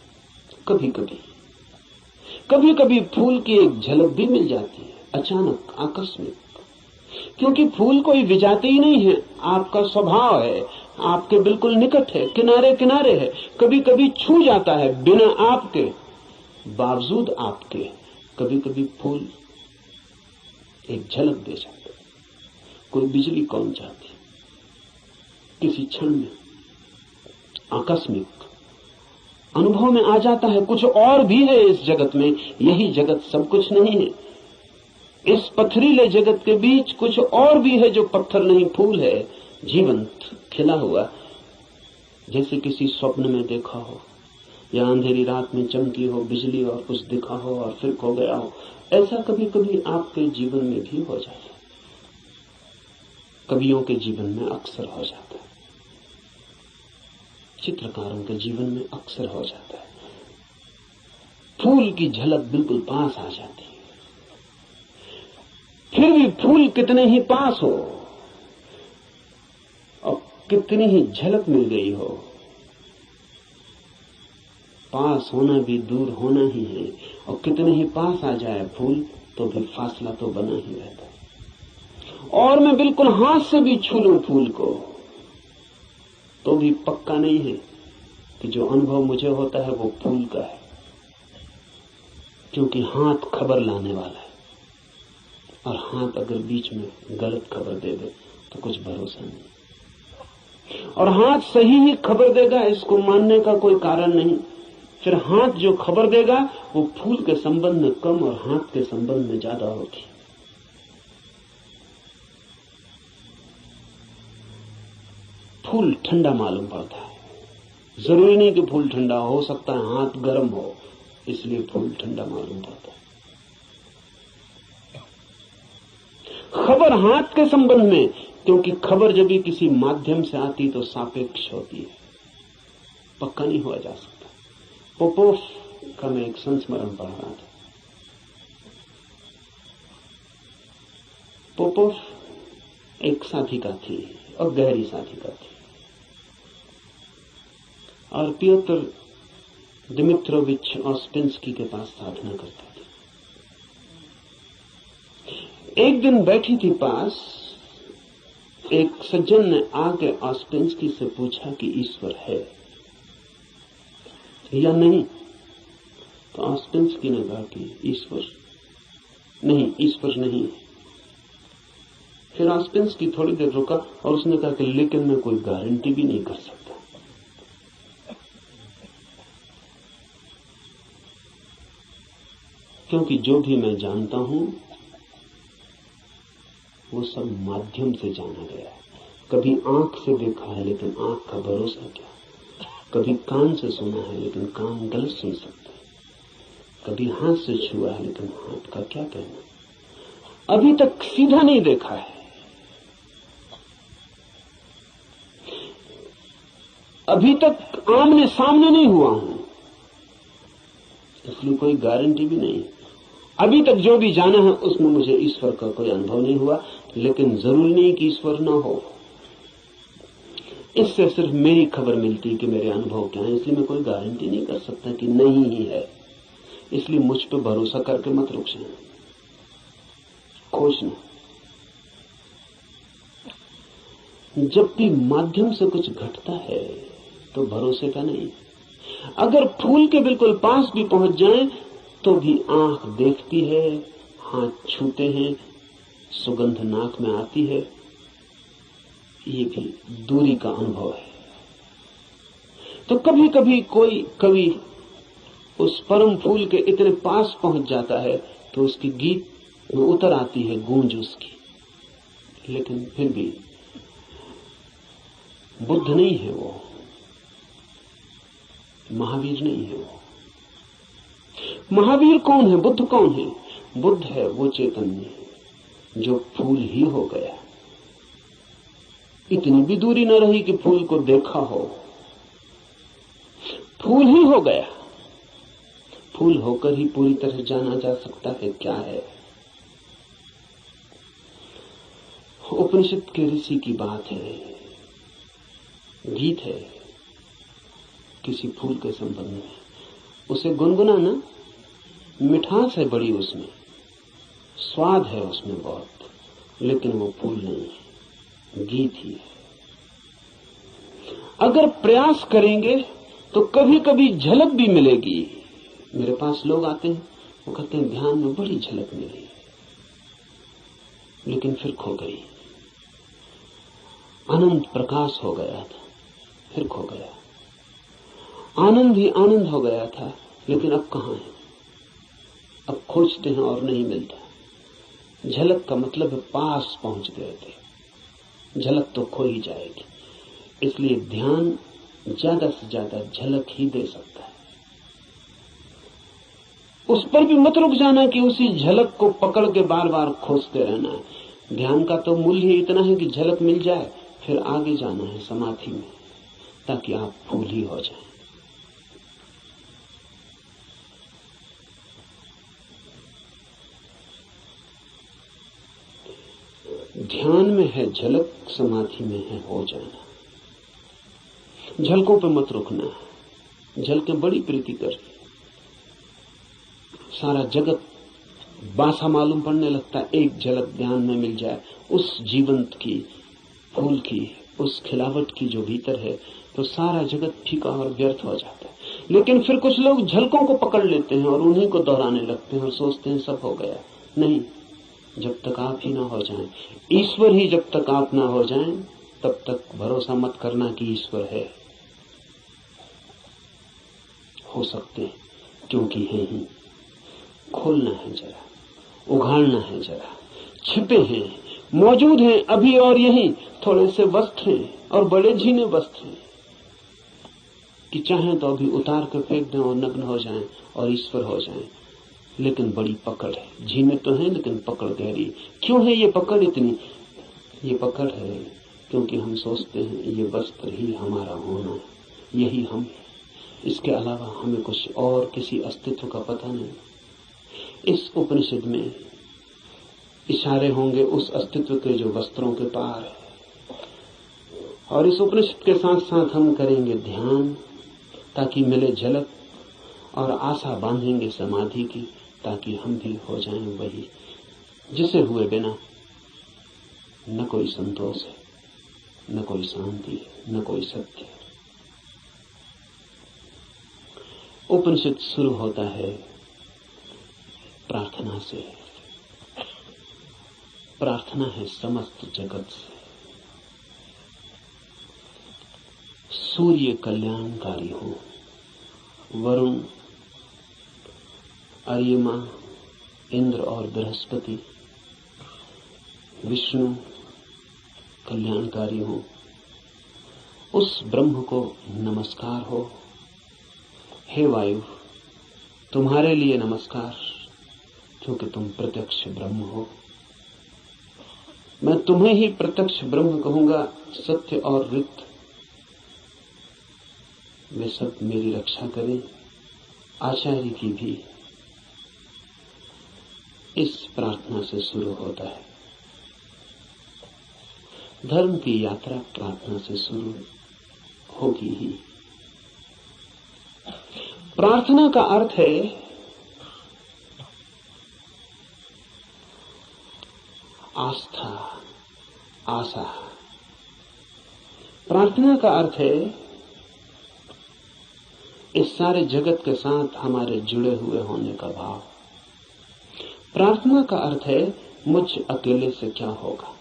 कभी कभी फूल की एक झलक भी मिल जाती है, अचानक, आकस्मिक। क्योंकि फूल कोई विजाती ही नहीं है, आपका स्वभाव है, आपके बिल्कुल निकट है, किनारे किनारे है। कभी कभी छू जाता है बिना आपके, बावजूद आपके। कभी कभी फूल एक झलक दे जाता है, कोई बिजली कौन जाती, किसी क्षण में आकस्मिक अनुभव में आ जाता है। कुछ और भी है इस जगत में, यही जगत सब कुछ नहीं है। इस पथरीले जगत के बीच कुछ और भी है जो पत्थर नहीं, फूल है, जीवंत खिला हुआ, जैसे किसी स्वप्न में देखा हो या अंधेरी रात में चमकी हो बिजली और कुछ दिखा हो और फिर खो गया हो। ऐसा कभी कभी आपके जीवन में भी हो जाता है, कवियों के जीवन में अक्सर हो जाता है, चित्रकारों के जीवन में अक्सर हो जाता है। फूल की झलक बिल्कुल पास आ जाती है, फिर भी फूल कितने ही पास हो और कितनी ही झलक मिल गई हो, पास होना भी दूर होना ही है। और कितने ही पास आ जाए फूल तो भी फासला तो बना ही रहता है। और मैं बिल्कुल हाथ से भी छू लूं फूल को तो भी पक्का नहीं है कि जो अनुभव मुझे होता है वो फूल का है, क्योंकि हाथ खबर लाने वाला है और हाथ अगर बीच में गलत खबर दे दे तो कुछ भरोसा नहीं। और हाथ सही ही खबर देगा, इसको मानने का कोई कारण नहीं। फिर हाथ जो खबर देगा वो फूल के संबंध में कम और हाथ के संबंध में ज्यादा होगी। फूल ठंडा मालूम पड़ता है, जरूरी नहीं कि फूल ठंडा हो सकता है हाथ गर्म हो, इसलिए फूल ठंडा मालूम पड़ता है। खबर हाथ के संबंध में, क्योंकि खबर जब भी किसी माध्यम से आती तो सापेक्ष होती है, पक्का नहीं हुआ जा सकता। पोपोफ का मैं एक संस्मरण पढ़ रहा था। पोपोफ एक साधिका थी और गहरी साधिका थी, और पियोत्र दिमित्रोविच ऑस्पेंस्की के पास साधना करता था। एक दिन बैठी थी पास, एक सज्जन ने आके ऑस्पेंस्की से पूछा कि ईश्वर है या नहीं। तो ऑस्पेंस्की ने कहा कि ईश्वर नहीं। फिर ऑस्पेंस्की थोड़ी देर रुका और उसने कहा कि लेकिन मैं कोई गारंटी भी नहीं कर सकता, क्योंकि जो भी मैं जानता हूं वो सब माध्यम से जाना गया है। कभी आंख से देखा है लेकिन आंख का भरोसा क्या, कभी कान से सुना है लेकिन कान गलत सुन सकते हैं, कभी हाथ से छुआ है लेकिन हाथ का क्या कहना। अभी तक सीधा नहीं देखा है, अभी तक आमने सामने नहीं हुआ हूं, इसलिए कोई गारंटी भी नहीं। अभी तक जो भी जाना है उसमें मुझे ईश्वर का कोई अनुभव नहीं हुआ, लेकिन जरूरी नहीं कि ईश्वर न हो। इससे सिर्फ मेरी खबर मिलती कि मेरे अनुभव क्या है, इसलिए मैं कोई गारंटी नहीं कर सकता कि नहीं ही है। इसलिए मुझ पर भरोसा करके मत रुक जाना, खोजना। जब भी माध्यम से कुछ घटता है तो भरोसे का नहीं। अगर फूल के बिल्कुल पास भी पहुंच जाएं तो भी आंख देखती है, हाथ छूते हैं, सुगंध नाक में आती है, ये भी दूरी का अनुभव है। तो कभी कभी कोई कवि उस परम फूल के इतने पास पहुंच जाता है तो उसकी गीत में उतर आती है गूंज उसकी, लेकिन फिर भी बुद्ध नहीं है वो, महावीर नहीं है वो। महावीर कौन है, बुद्ध कौन है? बुद्ध है वो चैतन्य जो फूल ही हो गया। इतनी भी दूरी न रही कि फूल को देखा हो, फूल ही हो गया। फूल होकर ही पूरी तरह जाना जा सकता है क्या है। उपनिषद के ऋषि की बात है, गीत है किसी फूल के संबंध में, उसे गुनगुनाना, मिठास है बड़ी उसमें, स्वाद है उसमें बहुत, लेकिन वो फूल नहीं है, गीत ही है। अगर प्रयास करेंगे तो कभी कभी झलक भी मिलेगी। मेरे पास लोग आते हैं, वो कहते हैं ध्यान में बड़ी झलक मिली, लेकिन फिर खो गई। अनंत प्रकाश हो गया था, फिर खो गया। आनंद ही आनंद हो गया था, लेकिन अब कहां है? अब खोजते हैं और नहीं मिलता। झलक का मतलब है पास पहुंच गए थे, झलक तो खो ही जाएगी। इसलिए ध्यान ज्यादा से ज्यादा झलक ही दे सकता है। उस पर भी मत रुक जाना कि उसी झलक को पकड़ के बार बार खोजते रहना है। ध्यान का तो मूल्य ही इतना है कि झलक मिल जाए, फिर आगे जाना है समाधि में, ताकि आप फूल ही हो जाएं। ध्यान में है झलक, समाधि में है हो जाना। झलकों पे मत रुकना, झलकें बड़ी प्रीतिकर, सारा जगत बासा मालूम पड़ने लगता है। एक झलक ध्यान में मिल जाए उस जीवंत की, फूल की, उस खिलावट की जो भीतर है, तो सारा जगत फीका और व्यर्थ हो जाता है। लेकिन फिर कुछ लोग झलकों को पकड़ लेते हैं और उन्हीं को दोहराने लगते हैं और सोचते हैं सब हो गया। नहीं, जब तक आप ही ना हो जाएं, ईश्वर ही जब तक आप ना हो जाएं, तब तक भरोसा मत करना कि ईश्वर है। हो सकते हैं, क्योंकि है ही। खोलना है जरा, उघाड़ना है जरा। छिपे हैं, मौजूद हैं अभी और यहीं। थोड़े से वस्त्र हैं और बड़े झीने वस्त्र हैं कि चाहें तो अभी उतार कर फेंक दें और नग्न हो जाएं और ईश्वर हो जाएं। लेकिन बड़ी पकड़ है। झीने तो हैं लेकिन पकड़ गहरी। क्यों है ये पकड़ इतनी? ये पकड़ है क्योंकि हम सोचते हैं ये वस्त्र ही हमारा होना है, यही हम है। इसके अलावा हमें कुछ और किसी अस्तित्व का पता नहीं। इस उपनिषद में इशारे होंगे उस अस्तित्व के जो वस्त्रों के पार है। और इस उपनिषद के साथ साथ हम करेंगे ध्यान ताकि मिले झलक, और आशा बांधेंगे समाधि की ताकि हम भी हो जाएं वही जिसे हुए बिना न कोई संतोष है, न कोई शांति है, न कोई सत्य है। उपनिषद शुरू होता है प्रार्थना से। प्रार्थना है समस्त जगत से। सूर्य कल्याणकारी हो, वरुण, अर्यमा, इंद्र और बृहस्पति, विष्णु कल्याणकारी हो, उस ब्रह्म को नमस्कार हो। हे वायु, तुम्हारे लिए नमस्कार, क्योंकि तुम प्रत्यक्ष ब्रह्म हो। मैं तुम्हें ही प्रत्यक्ष ब्रह्म कहूंगा। सत्य और ऋत वे सब मेरी रक्षा करें, आचार्य की भी। इस प्रार्थना से शुरू होता है। धर्म की यात्रा प्रार्थना से शुरू होगी ही। प्रार्थना का अर्थ है आस्था, आशा। प्रार्थना का अर्थ है इस सारे जगत के साथ हमारे जुड़े हुए होने का भाव। प्रार्थना का अर्थ है मुझ अकेले से क्या होगा।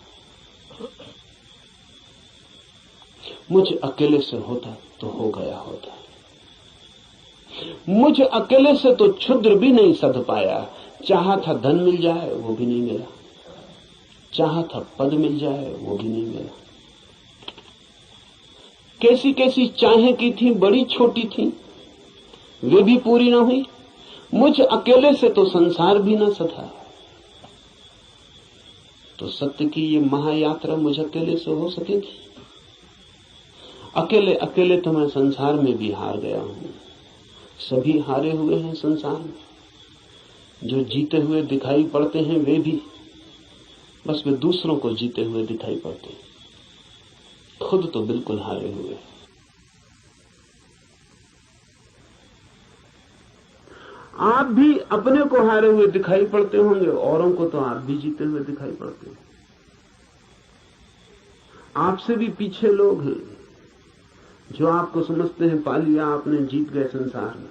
मुझ अकेले से होता तो हो गया होता। मुझ अकेले से तो क्षुद्र भी नहीं सध पाया। चाहा था धन मिल जाए वो भी नहीं मिला, चाहा था पद मिल जाए वो भी नहीं मिला। कैसी कैसी चाहें की थी, बड़ी छोटी थी, वे भी पूरी ना हुई। मुझ अकेले से तो संसार भी ना सधा। तो सत्य की ये महायात्रा मुझ अकेले से हो सकेगी? अकेले अकेले तो मैं संसार में भी हार गया हूं। सभी हारे हुए हैं संसार में। जो जीते हुए दिखाई पड़ते हैं वे भी बस वे दूसरों को जीते हुए दिखाई पड़ते हैं, खुद तो बिल्कुल हारे हुए। आप भी अपने को हारे हुए दिखाई पड़ते होंगे, औरों को तो आप भी जीते हुए दिखाई पड़ते हैं। आपसे भी पीछे लोग हैं जो आपको समझते हैं पा लिया आपने, जीत गए संसार में।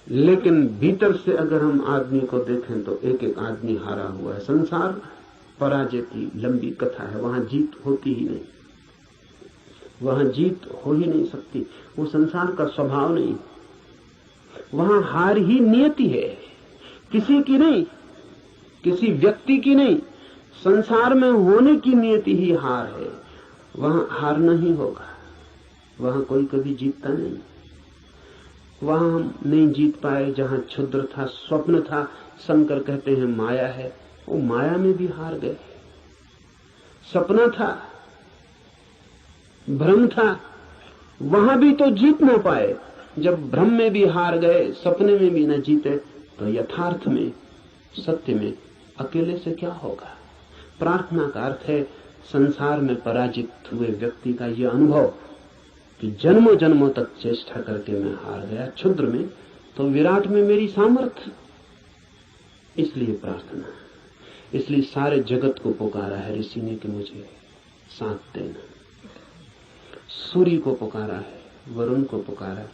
लेकिन भीतर से अगर हम आदमी को देखें तो एक एक आदमी हारा हुआ है। संसार पराजय की लंबी कथा है। वहां जीत होती ही नहीं, वहां जीत हो ही नहीं सकती। वो संसार का स्वभाव नहीं। वहां हार ही नियति है, किसी की नहीं, किसी व्यक्ति की नहीं। संसार में होने की नियति ही हार है। वहां हारना ही होगा। वहां कोई कभी जीतता नहीं। वहां हम नहीं जीत पाए जहां क्षुद्र था, स्वप्न था। शंकर कहते हैं माया है, वो माया में भी हार गए। सपना था, भ्रम था, वहां भी तो जीत ना पाए। जब भ्रम में भी हार गए, सपने में भी न जीते, तो यथार्थ में, सत्य में अकेले से क्या होगा? प्रार्थना का अर्थ है संसार में पराजित हुए व्यक्ति का यह अनुभव कि जन्मों जन्मों तक चेष्टा करके मैं हार गया। क्षुद्र में तो विराट में मेरी सामर्थ्य। इसलिए प्रार्थना, इसलिए सारे जगत को पुकारा है ऋषि ने कि मुझे साथ देना। सूर्य को पुकारा है, वरुण को पुकारा।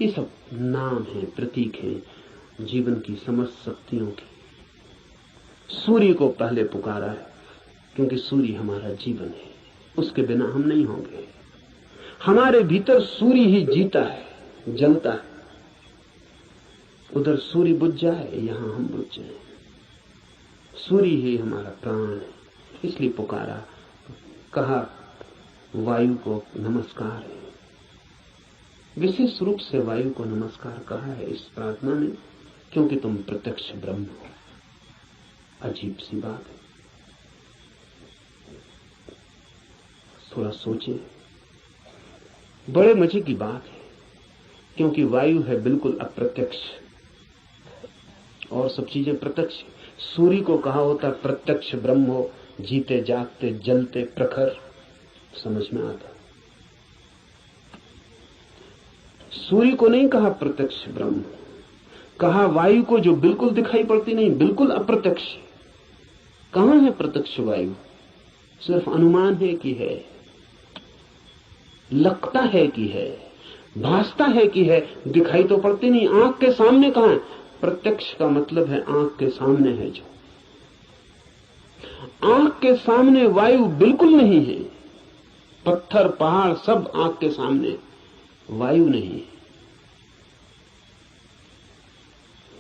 ये सब नाम है, प्रतीक है जीवन की समस्त शक्तियों की। सूर्य को पहले पुकारा है क्योंकि सूर्य हमारा जीवन है, उसके बिना हम नहीं होंगे। हमारे भीतर सूर्य ही जीता है, जलता है। उधर सूर्य बुझ जाए, यहां हम बुझ जाए। सूर्य ही हमारा प्राण है, इसलिए पुकारा, कहा वायु को नमस्कार है। विशेष रूप से वायु को नमस्कार कहा है इस प्रार्थना में, क्योंकि तुम प्रत्यक्ष ब्रह्म हो। अजीब सी बात है, थोड़ा सोचे। बड़े मजे की बात है, क्योंकि वायु है बिल्कुल अप्रत्यक्ष और सब चीजें प्रत्यक्ष। सूर्य को कहा होता प्रत्यक्ष ब्रह्म हो, जीते जागते जलते प्रखर, समझ में आता। सूर्य को नहीं कहा प्रत्यक्ष ब्रह्म, कहा वायु को जो बिल्कुल दिखाई पड़ती नहीं, बिल्कुल अप्रत्यक्ष। कहां है प्रत्यक्ष वायु? सिर्फ अनुमान है कि है, लगता है कि है, भासता है कि है, दिखाई तो पड़ती नहीं। आंख के सामने कहां है? प्रत्यक्ष का मतलब है आंख के सामने है। जो आंख के सामने वायु बिल्कुल नहीं है, पत्थर पहाड़ सब आंख के सामने, वायु नहीं है।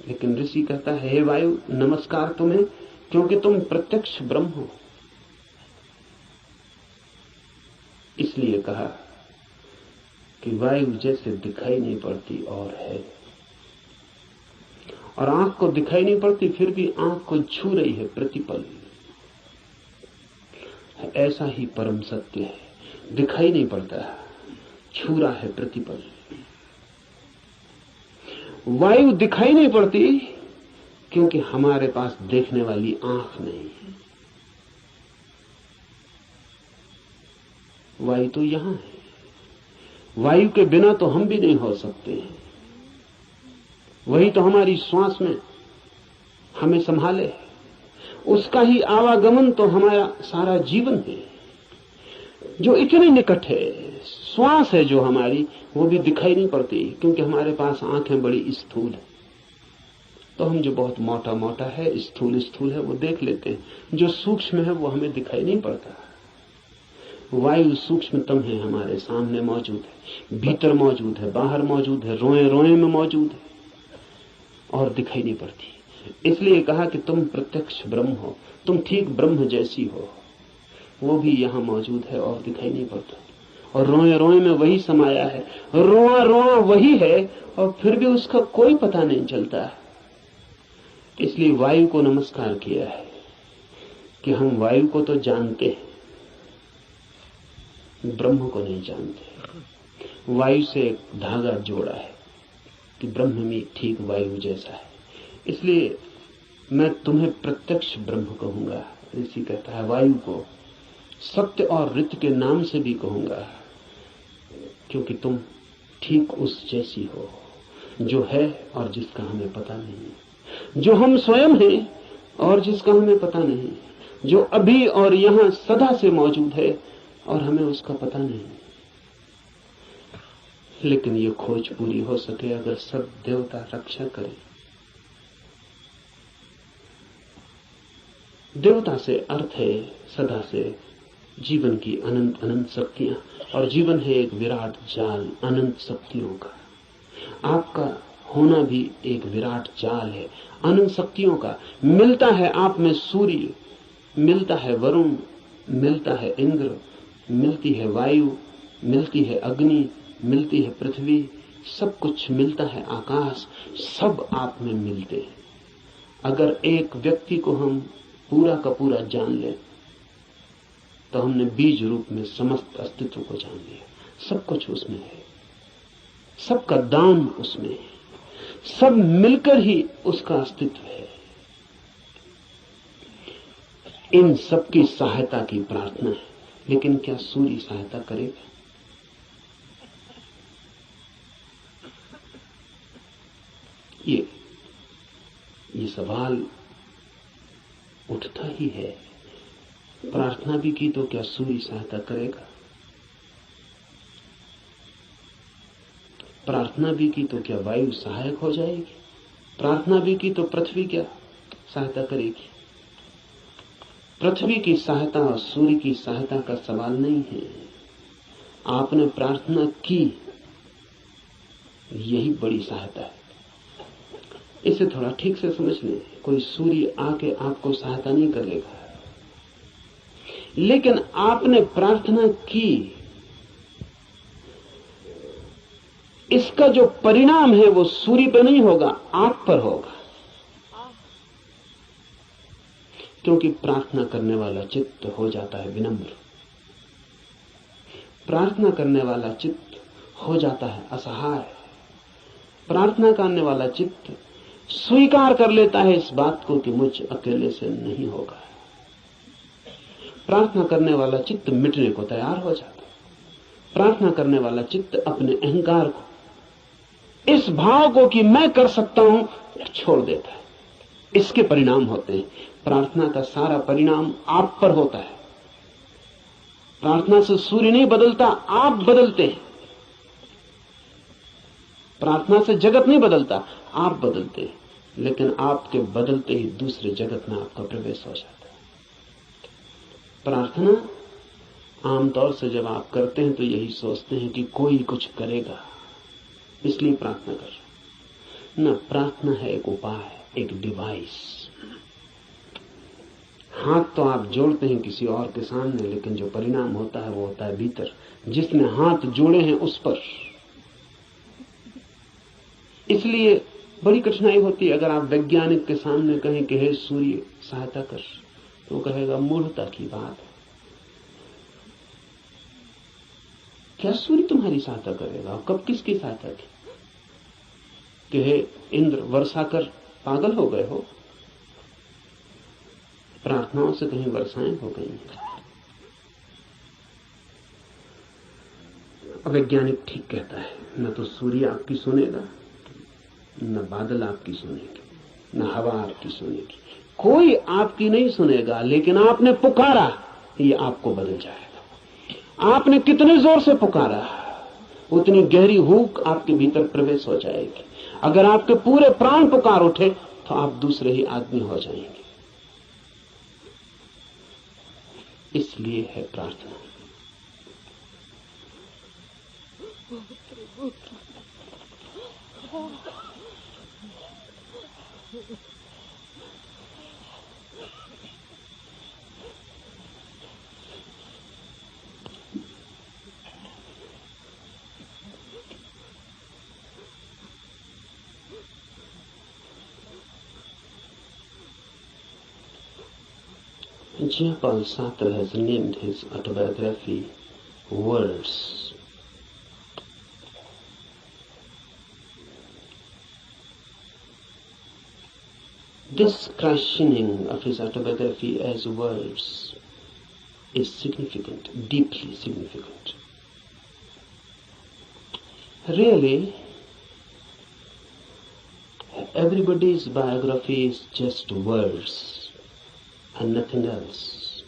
लेकिन ऋषि कहता है, हे वायु नमस्कार तुम्हें, क्योंकि तुम प्रत्यक्ष ब्रह्म हो। इसलिए कहा कि वायु जैसे दिखाई नहीं पड़ती और है, और आंख को दिखाई नहीं पड़ती फिर भी आंख को छू रही है प्रतिपल। ऐसा ही परम सत्य है, दिखाई नहीं पड़ता, छू रहा है प्रतिपल। वायु दिखाई नहीं पड़ती क्योंकि हमारे पास देखने वाली आंख नहीं है। वायु तो यहां है, वायु के बिना तो हम भी नहीं हो सकते। वही तो हमारी श्वास में हमें संभाले, उसका ही आवागमन तो हमारा सारा जीवन है, जो इतने निकट है। श्वास है जो हमारी, वो भी दिखाई नहीं पड़ती क्योंकि हमारे पास आंखें बड़ी स्थूल है। तो हम जो बहुत मोटा मोटा है, स्थूल स्थूल है, वो देख लेते हैं। जो सूक्ष्म है वो हमें दिखाई नहीं पड़ता। वायु सूक्ष्मतम है, हमारे सामने मौजूद है, भीतर मौजूद है, बाहर मौजूद है, रोए रोए में मौजूद है और दिखाई नहीं पड़ती। इसलिए कहा कि तुम प्रत्यक्ष ब्रह्म हो, तुम ठीक ब्रह्म जैसी हो। वो भी यहां मौजूद है और दिखाई नहीं पड़ता, और रोए रोए में वही समाया है, रोआ रोआ वही है, और फिर भी उसका कोई पता नहीं चलता। इसलिए वायु को नमस्कार किया है कि हम वायु को तो जानते हैं, ब्रह्म को नहीं जानते। वायु से एक धागा जोड़ा है कि ब्रह्म भी ठीक वायु जैसा है। इसलिए मैं तुम्हें प्रत्यक्ष ब्रह्म कहूंगा। ऋषि कहता है वायु को सत्य और ऋत के नाम से भी कहूंगा, क्योंकि तुम ठीक उस जैसी हो जो है और जिसका हमें पता नहीं, जो हम स्वयं हैं और जिसका हमें पता नहीं, जो अभी और यहां सदा से मौजूद है और हमें उसका पता नहीं। लेकिन ये खोज पूरी हो सके अगर सब देवता रक्षा करें। देवता से अर्थ है सदा से जीवन की अनंत अनंत शक्तियां, और जीवन है एक विराट जाल अनंत शक्तियों का। आपका होना भी एक विराट जाल है अनंत शक्तियों का। मिलता है आप में सूर्य, मिलता है वरुण, मिलता है इंद्र, मिलती है वायु, मिलती है अग्नि, मिलती है पृथ्वी, सब कुछ मिलता है आकाश, सब आप में मिलते हैं। अगर एक व्यक्ति को हम पूरा का पूरा जान ले तो हमने बीज रूप में समस्त अस्तित्व को जान लिया। सब कुछ उसमें है, सबका दान उसमें है, सब मिलकर ही उसका अस्तित्व है। इन सबकी सहायता की प्रार्थना है, लेकिन क्या सूर्य सहायता करेगा? ये सवाल उठता ही है। प्रार्थना भी की तो क्या सूर्य सहायता करेगा? प्रार्थना भी की तो क्या वायु सहायक हो जाएगी? प्रार्थना भी की तो पृथ्वी क्या सहायता करेगी? पृथ्वी की सहायता और सूर्य की सहायता का सवाल नहीं है। आपने प्रार्थना की, यही बड़ी सहायता है। इसे थोड़ा ठीक से समझ लें। कोई सूर्य आके आपको सहायता नहीं करेगा, लेकिन आपने प्रार्थना की, इसका जो परिणाम है वो सूर्य पर नहीं होगा, आप पर होगा। क्योंकि प्रार्थना करने वाला चित्त हो जाता है विनम्र, प्रार्थना करने वाला चित्त हो जाता है असहाय, प्रार्थना करने वाला चित्त स्वीकार कर लेता है इस बात को कि मुझ अकेले से नहीं होगा। प्रार्थना करने वाला चित्त मिटने को तैयार हो जाता है। प्रार्थना करने वाला चित्त अपने अहंकार को, इस भाव को कि मैं कर सकता हूं, छोड़ देता है। इसके परिणाम होते हैं। प्रार्थना का सारा परिणाम आप पर होता है। प्रार्थना से सूर्य नहीं बदलता, आप बदलते हैं। प्रार्थना से जगत नहीं बदलता, आप बदलते हैं। लेकिन आपके बदलते ही दूसरे जगत में आपका प्रवेश हो जाता है। प्रार्थना आमतौर से जब आप करते हैं तो यही सोचते हैं कि कोई कुछ करेगा, इसलिए प्रार्थना कर रहे हैं। न, प्रार्थना है एक उपाय, एक डिवाइस। हाथ तो आप जोड़ते हैं किसी और के सामने, लेकिन जो परिणाम होता है वो होता है भीतर, जिसने हाथ जोड़े हैं उस पर। इसलिए बड़ी कठिनाई होती है अगर आप वैज्ञानिक के सामने कहें कि हे सूर्य सहायता कर, तो कहेगा मूढ़ता की बात है। क्या सूर्य तुम्हारी सहायता करेगा? कब किसकी सहायता की? कि हे इंद्र वर्षा कर, पागल हो गए हो? प्रार्थनाओं से कहीं वर्षाएं हो गई हैं। वैज्ञानिक ठीक कहता है, न तो सूर्य आपकी सुनेगा, न बादल आपकी सुनेगी, न हवा आपकी सुनेगी, कोई आपकी नहीं सुनेगा। लेकिन आपने पुकारा, ये आपको बदल जाएगा। आपने कितने जोर से पुकारा, उतनी गहरी हूक आपके भीतर प्रवेश हो जाएगी। अगर आपके पूरे प्राण पुकार उठे तो आप दूसरे ही आदमी हो जाएंगे। इसलिए है प्रार्थना। Jean-Paul Sartre has named his autobiography Words. This christening of his autobiography as Words is significant, deeply significant. Really, everybody's biography is just words and nothing else.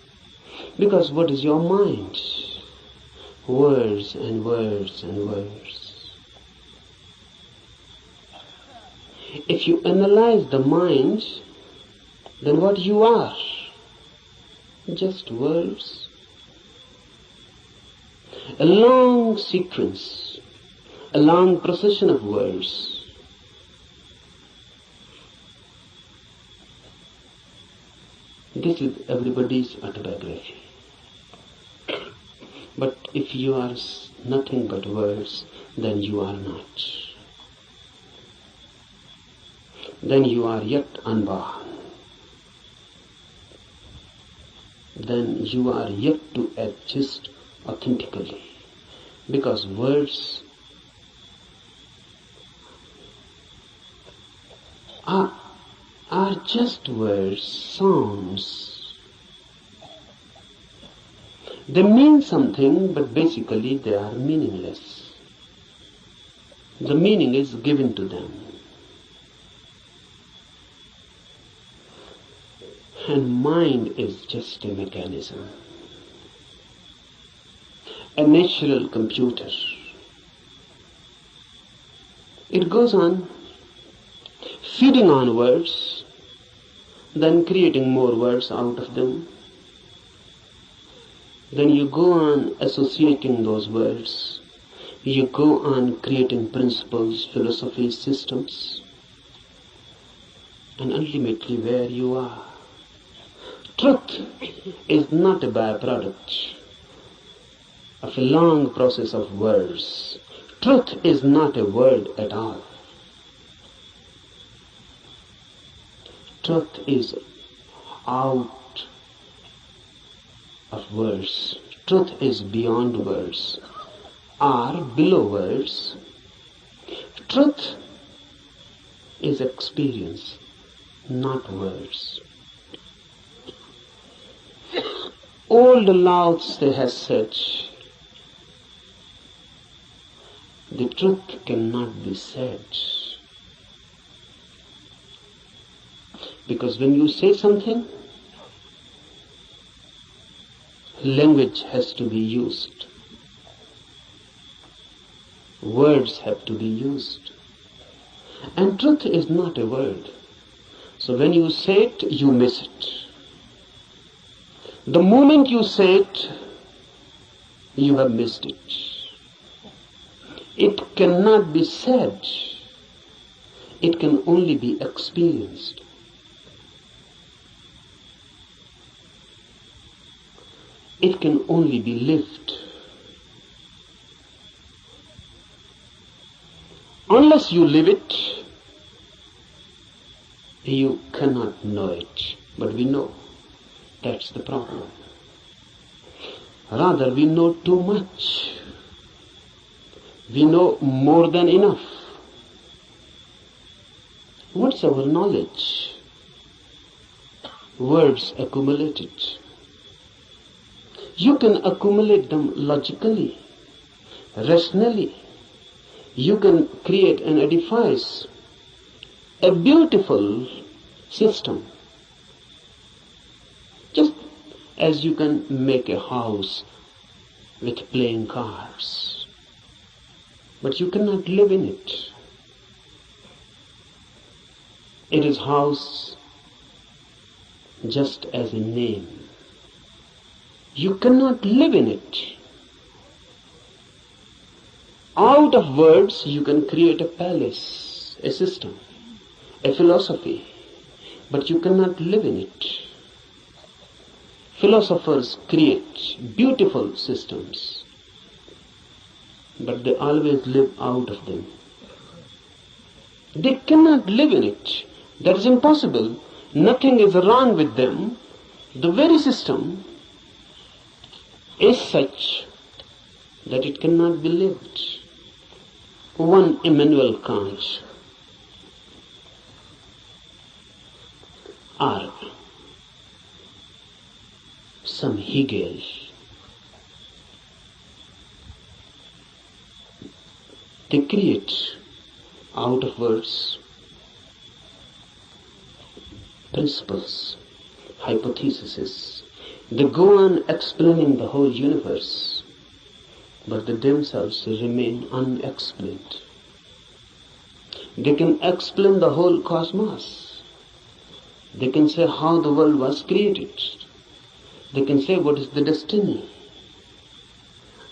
Because what is your mind? Words and words and words. If you analyze the mind, then what you are? Just words. A long sequence, a long procession of words. This is everybody's autobiography. But if you are nothing but words, then you are not. Then you are yet unborn. Then you are yet to exist authentically. Because words are just words, sounds. They mean something, but basically they are meaningless. The meaning is given to them. And mind is just a mechanism, a natural computer. It goes on feeding on words, then creating more words out of them, then you go on associating those words. You go on creating principles, philosophies, systems, and ultimately where you are. Truth is not a byproduct of a long process of words. Truth is not a word at all. Truth is out of words. Truth is beyond words or below words. Truth is experience, not words. Old Lao Tse has said, the truth cannot be said. Because when you say something, language has to be used. Words have to be used. And truth is not a word. So when you say it, you miss it. The moment you say it, you have missed it. It cannot be said. It can only be experienced. It can only be lived. Unless you live it, you cannot know it. But we know. That's the problem. Rather, we know too much. We know more than enough. What's our knowledge? Words accumulated. You can accumulate them logically, rationally. You can create and edifice a beautiful system. Just as you can make a house with playing cards. But you cannot live in it. It is house just as a name. You cannot live in it. Out of words you can create a palace, a system, a philosophy, but you cannot live in it. Philosophers create beautiful systems, but they always live out of them. They cannot live in it. That is impossible. Nothing is wrong with them. The very system is such that it cannot be lived. One Immanuel Kant, or some Hegel, they create out of words principles, hypotheses. They go on explaining the whole universe, but they themselves remain unexplained. They can explain the whole cosmos. They can say how the world was created. They can say what is the destiny.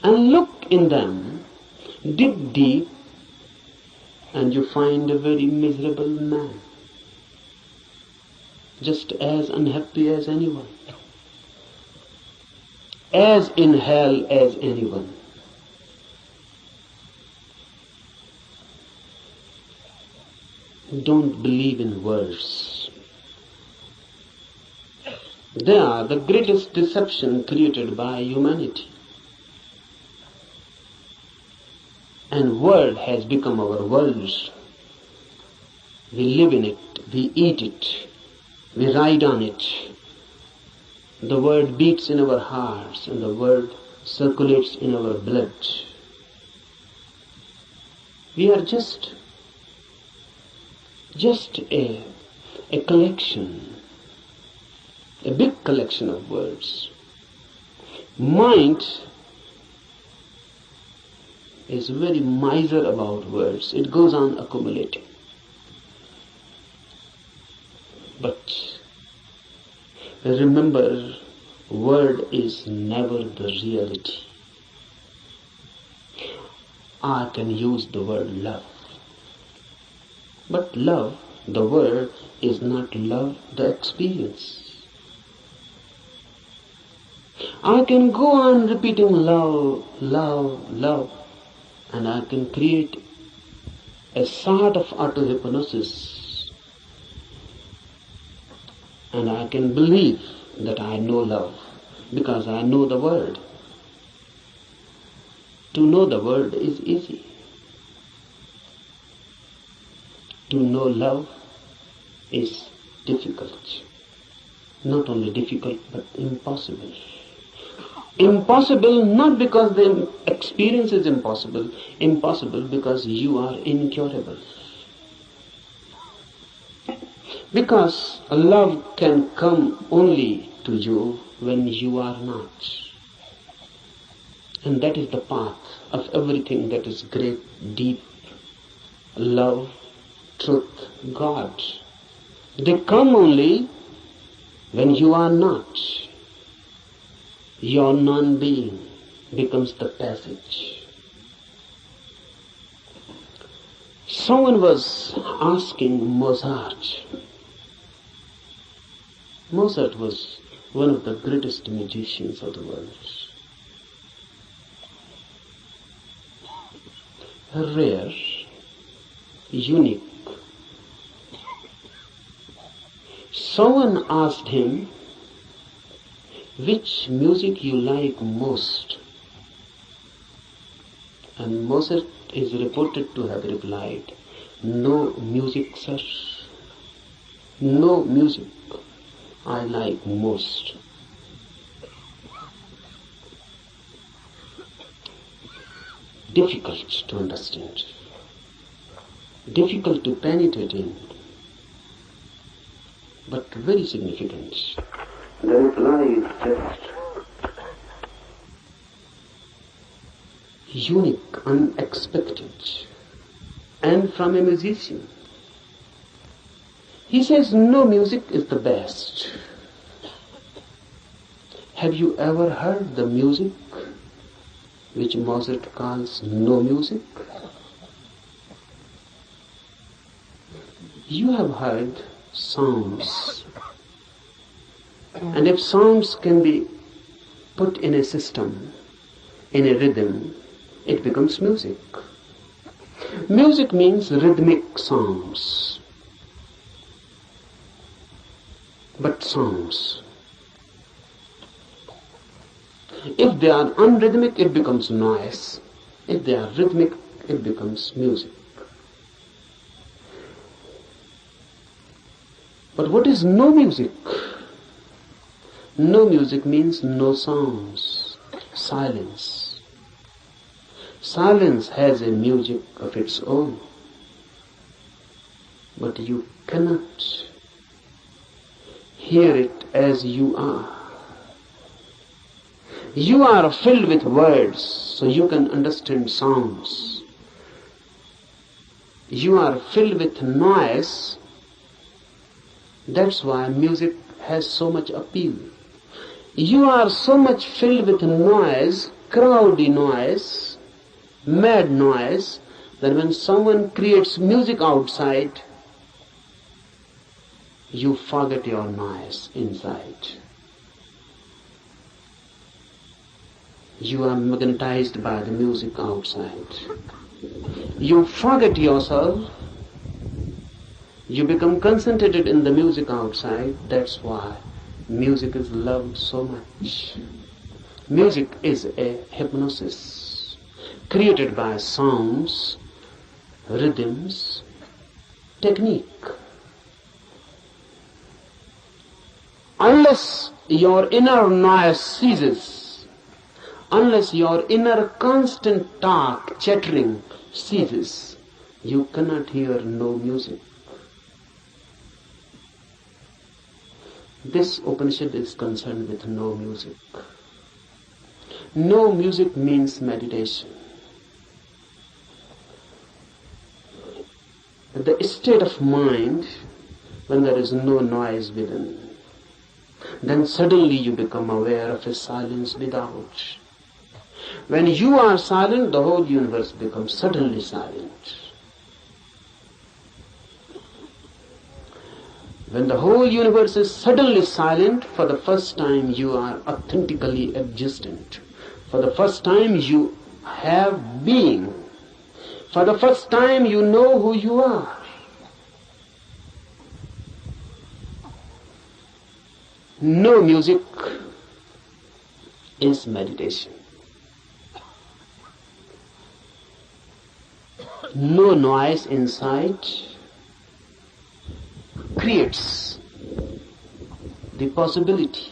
And look in them, dig deep, and you find a very miserable man, just as unhappy as anyone, as in hell as anyone. Don't believe in words. They are the greatest deception created by humanity. And word has become our world. We live in it, we eat it, we ride on it. The word beats in our hearts and the word circulates in our blood. We are just a collection, a big collection of words. Mind is very miser about words. It goes on accumulating. But remember Word is never the reality. I can use the word love. But love, the word, is not love, the experience. I can go on repeating love, love, love, and I can create a sort of auto-hypnosis, and I can believe that I know love because I know the word. To know the word is easy. To know love is difficult. Not only difficult, but impossible. Impossible not because the experience is impossible. Impossible because you are incurable. Because love can come only to you when you are not. And that is the path of everything that is great, deep. Love, truth, God. They come only when you are not. Your non-being becomes the passage. Someone was asking Mozart. Mozart was one of the greatest musicians of the world. Rare, unique. Someone asked him, which music you like most? And Mozart is reported to have replied, no music, sir. No music I like most. Difficult to understand. Difficult to penetrate in. But very significant. The reply is just unique, unexpected, and from a musician. He says no music is the best. Have you ever heard the music which Mozart calls no music? You have heard sounds. And if sounds can be put in a system, in a rhythm, it becomes music. Music means rhythmic sounds. But sounds. If they are unrhythmic, it becomes noise. If they are rhythmic, it becomes music. But what is no music? No music means no sounds, silence. Silence has a music of its own, but you cannot hear it as you are. You are filled with words, so you can understand sounds. You are filled with noise, that's why music has so much appeal. You are so much filled with noise, crowdy noise, mad noise, that when someone creates music outside, you forget your noise inside. You are magnetized by the music outside. You forget yourself. You become concentrated in the music outside. That's why music is loved so much. Music is a hypnosis created by sounds, rhythms, technique. Unless your inner noise ceases, unless your inner constant talk, chattering ceases, you cannot hear no music. This Upanishad is concerned with no music. No music means meditation. The state of mind when there is no noise within. then suddenly you become aware of a silence without. When you are silent, the whole universe becomes suddenly silent. When the whole universe is suddenly silent, for the first time you are authentically existent. For the first time you have being. For the first time you know who you are. No music is meditation. No noise inside creates the possibility,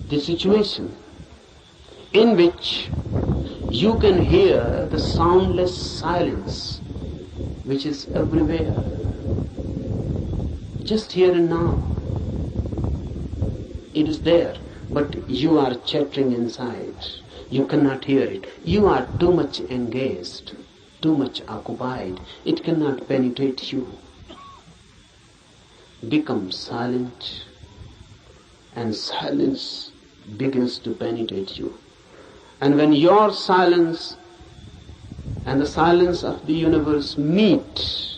the situation in which you can hear the soundless silence which is everywhere, just here and now. It is there, but you are chattering inside. You cannot hear it. You are too much engaged, too much occupied. It cannot penetrate you. Become silent, and silence begins to penetrate you. And when your silence and the silence of the universe meet,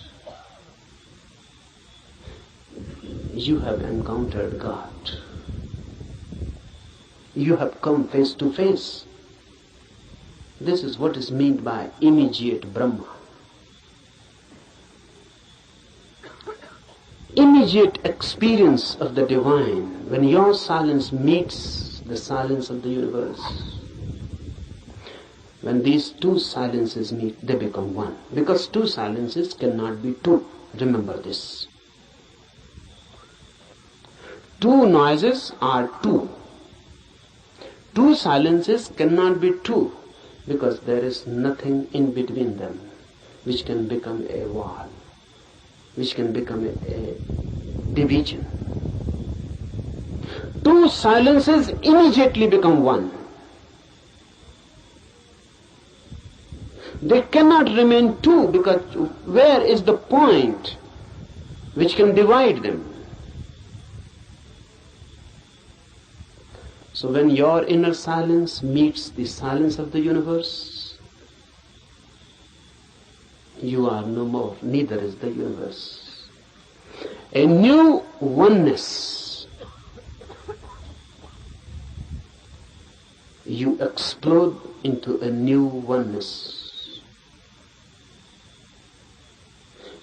you have encountered God. You have come face to face. This is what is meant by immediate Brahma. Immediate experience of the divine, when your silence meets the silence of the universe. When these two silences meet, they become one. Because two silences cannot be two. Remember this. Two noises are two. Two silences cannot be two, because there is nothing in between them which can become a wall, which can become a division. Two silences immediately become one. They cannot remain two, because where is the point which can divide them? So when your inner silence meets the silence of the universe, you are no more, neither is the universe. A new oneness. You explode into a new oneness.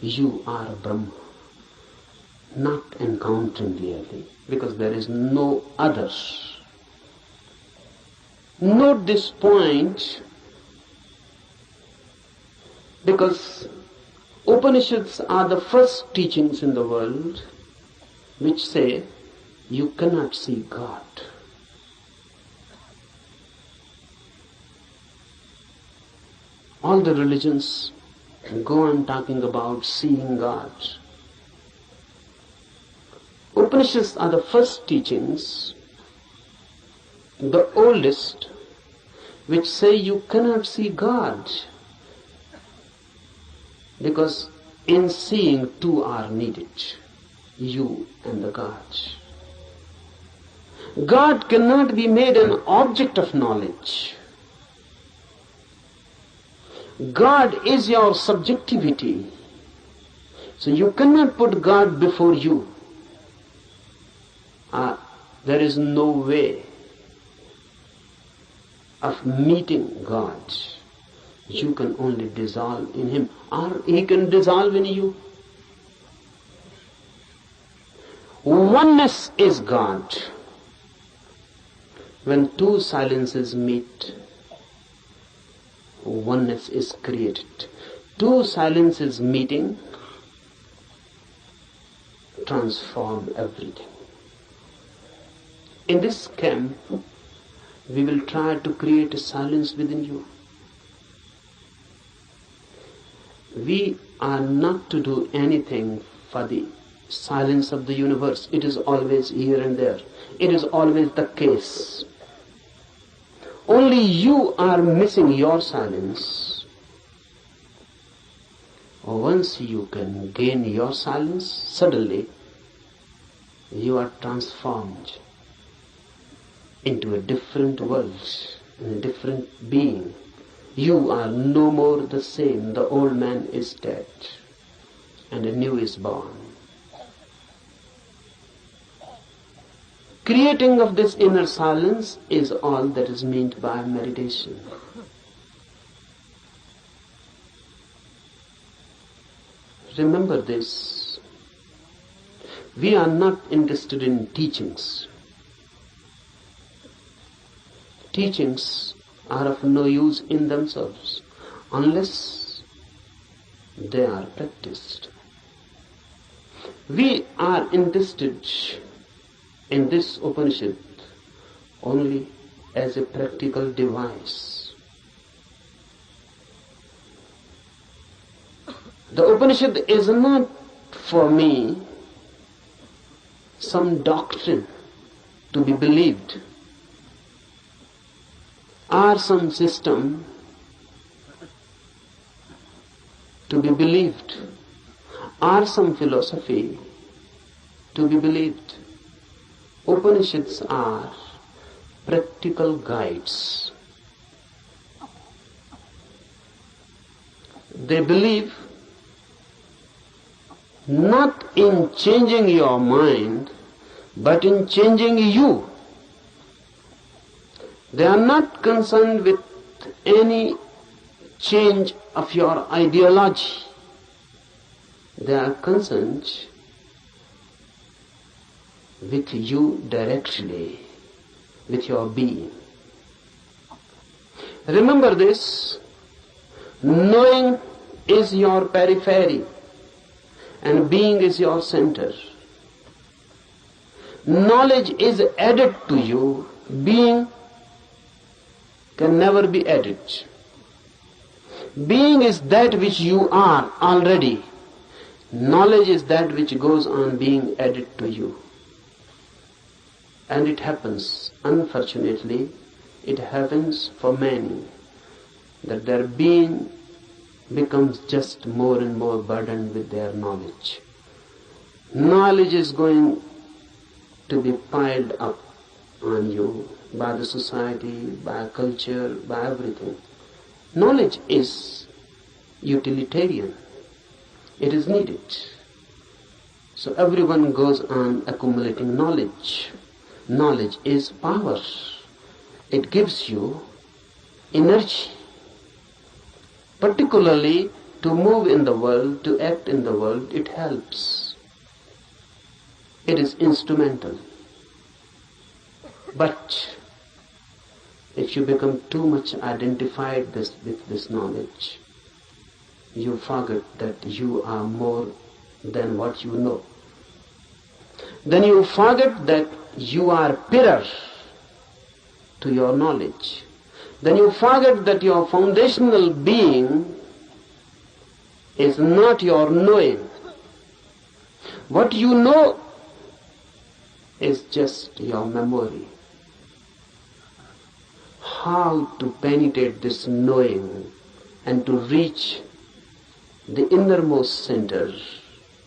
You are Brahma, not encountering really, because there is no other. Note this point, because Upanishads are the first teachings in the world which say you cannot see God. All the religions go on talking about seeing God. Upanishads are the first teachings, the oldest, which say you cannot see God, because in seeing two are needed, you and the God. God cannot be made an object of knowledge. God is your subjectivity. So you cannot put God before you. There is no way of meeting God. You can only dissolve in Him, or He can dissolve in you. Oneness is God. When two silences meet, oneness is created. Two silences meeting transform everything. In this camp, we will try to create a silence within you. We are not to do anything for the silence of the universe. It is always here and there. It is always the case. Only you are missing your silence. Once you can gain your silence, suddenly you are transformed into a different world, in a different being. You are no more the same. The old man is dead and a new is born. Creating of this inner silence is all that is meant by meditation. Remember this. We are not interested in teachings. Teachings are of no use in themselves unless they are practiced. We are interested in this Upanishad only as a practical device. The Upanishad is not for me some doctrine to be believed, or some system to be believed, or some philosophy to be believed. Upanishads are practical guides. They believe not in changing your mind, but in changing you. They are not concerned with any change of your ideology. They are concerned with you directly, with your being. Remember this, knowing is your periphery and being is your center. Knowledge is added to you, being can never be added. Being is that which you are already. Knowledge is that which goes on being added to you. And it happens, unfortunately, it happens for many, that their being becomes just more and more burdened with their knowledge. Knowledge is going to be piled up on you by the society, by culture, by everything. Knowledge is utilitarian. It is needed. So everyone goes on accumulating knowledge. Knowledge is power. It gives you energy. Particularly to move in the world, to act in the world, it helps. It is instrumental. But if you become too much identified with this knowledge, you forget that you are more than what you know. Then you forget that you are pillars to your knowledge. Then you forget that your foundational being is not your knowing. What you know is just your memory. How to penetrate this knowing and to reach the innermost center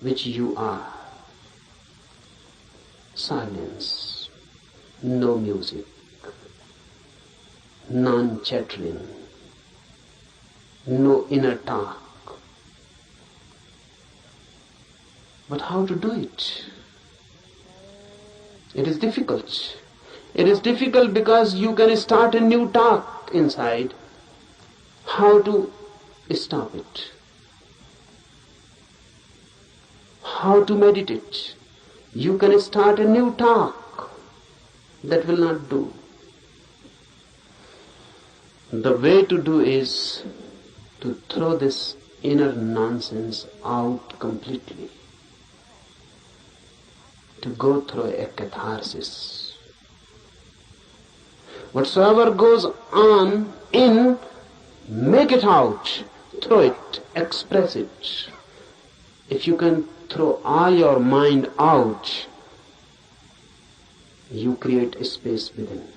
which you are. Silence, no music, non-chattering, no inner talk. But how to do it? It is difficult. It is difficult because you can start a new talk inside. How to stop it? How to meditate? You can start a new talk. That will not do. The way to do is to throw this inner nonsense out completely. To go through a catharsis. Whatsoever goes on in, make it out, throw it, express it. If you can throw all your mind out, you create a space within.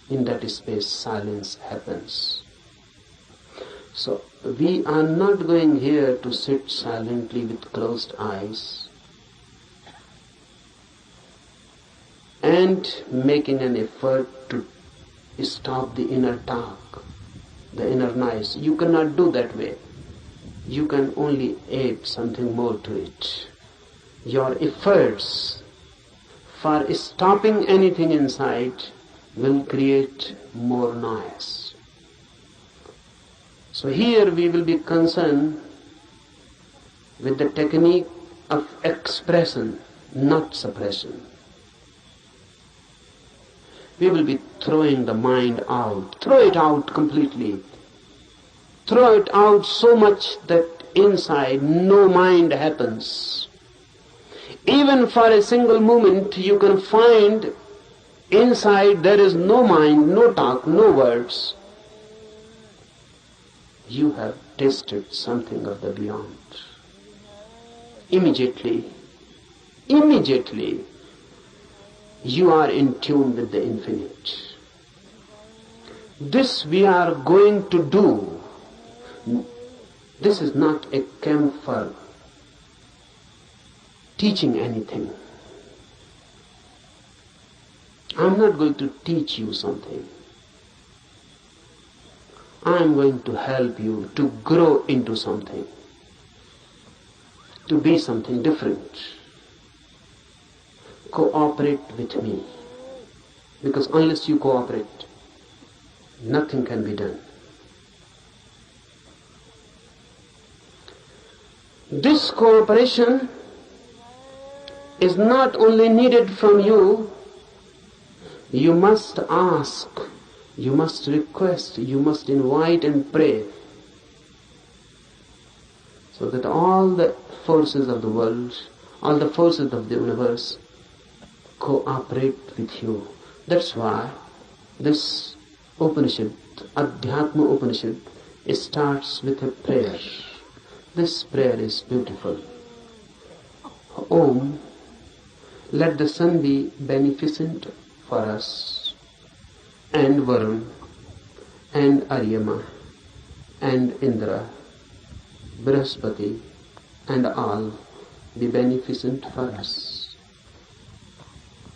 In that space, silence happens. So, we are not going here to sit silently with closed eyes. and making an effort to stop the inner talk, the inner noise. You cannot do that way. You can only add something more to it. Your efforts for stopping anything inside will create more noise. So here we will be concerned with the technique of expression, not suppression. We will be throwing the mind out. Throw it out completely. Throw it out so much that inside no mind happens. Even for a single moment you can find inside there is no mind, no talk, no words. You have tasted something of the beyond. Immediately, you are in tune with the infinite. This we are going to do. This is not a camp for teaching anything. I'm not going to teach you something. I'm going to help you to grow into something, to be something different. Cooperate with me, because unless you cooperate, nothing can be done. This cooperation is not only needed from you, you must ask, you must request, you must invite and pray, so that all the forces of the world, all the forces of the universe cooperate with you. That's why this Upanishad, Adhyatma Upanishad, starts with a prayer. This prayer is beautiful. Om, let the sun be beneficent for us, and Varun, and Aryama, and Indra, Brihaspati, and all be beneficent for us.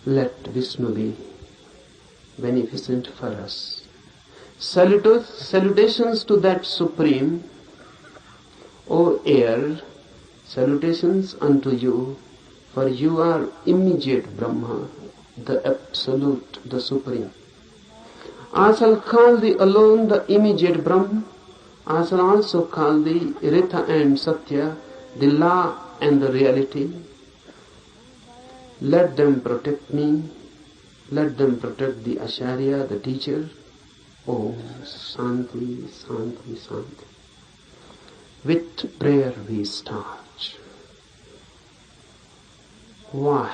Let Vishnu be beneficent for us. Salutations to that Supreme, O air, salutations unto you, for you are immediate Brahma, the Absolute, the Supreme. I shall call thee alone the immediate Brahma. I shall also call thee Ritha and Satya, the law and the reality. Let them protect me. Let them protect the Acharya, the teacher. Om Shanti, Shanti, Shanti. With prayer we start. Why?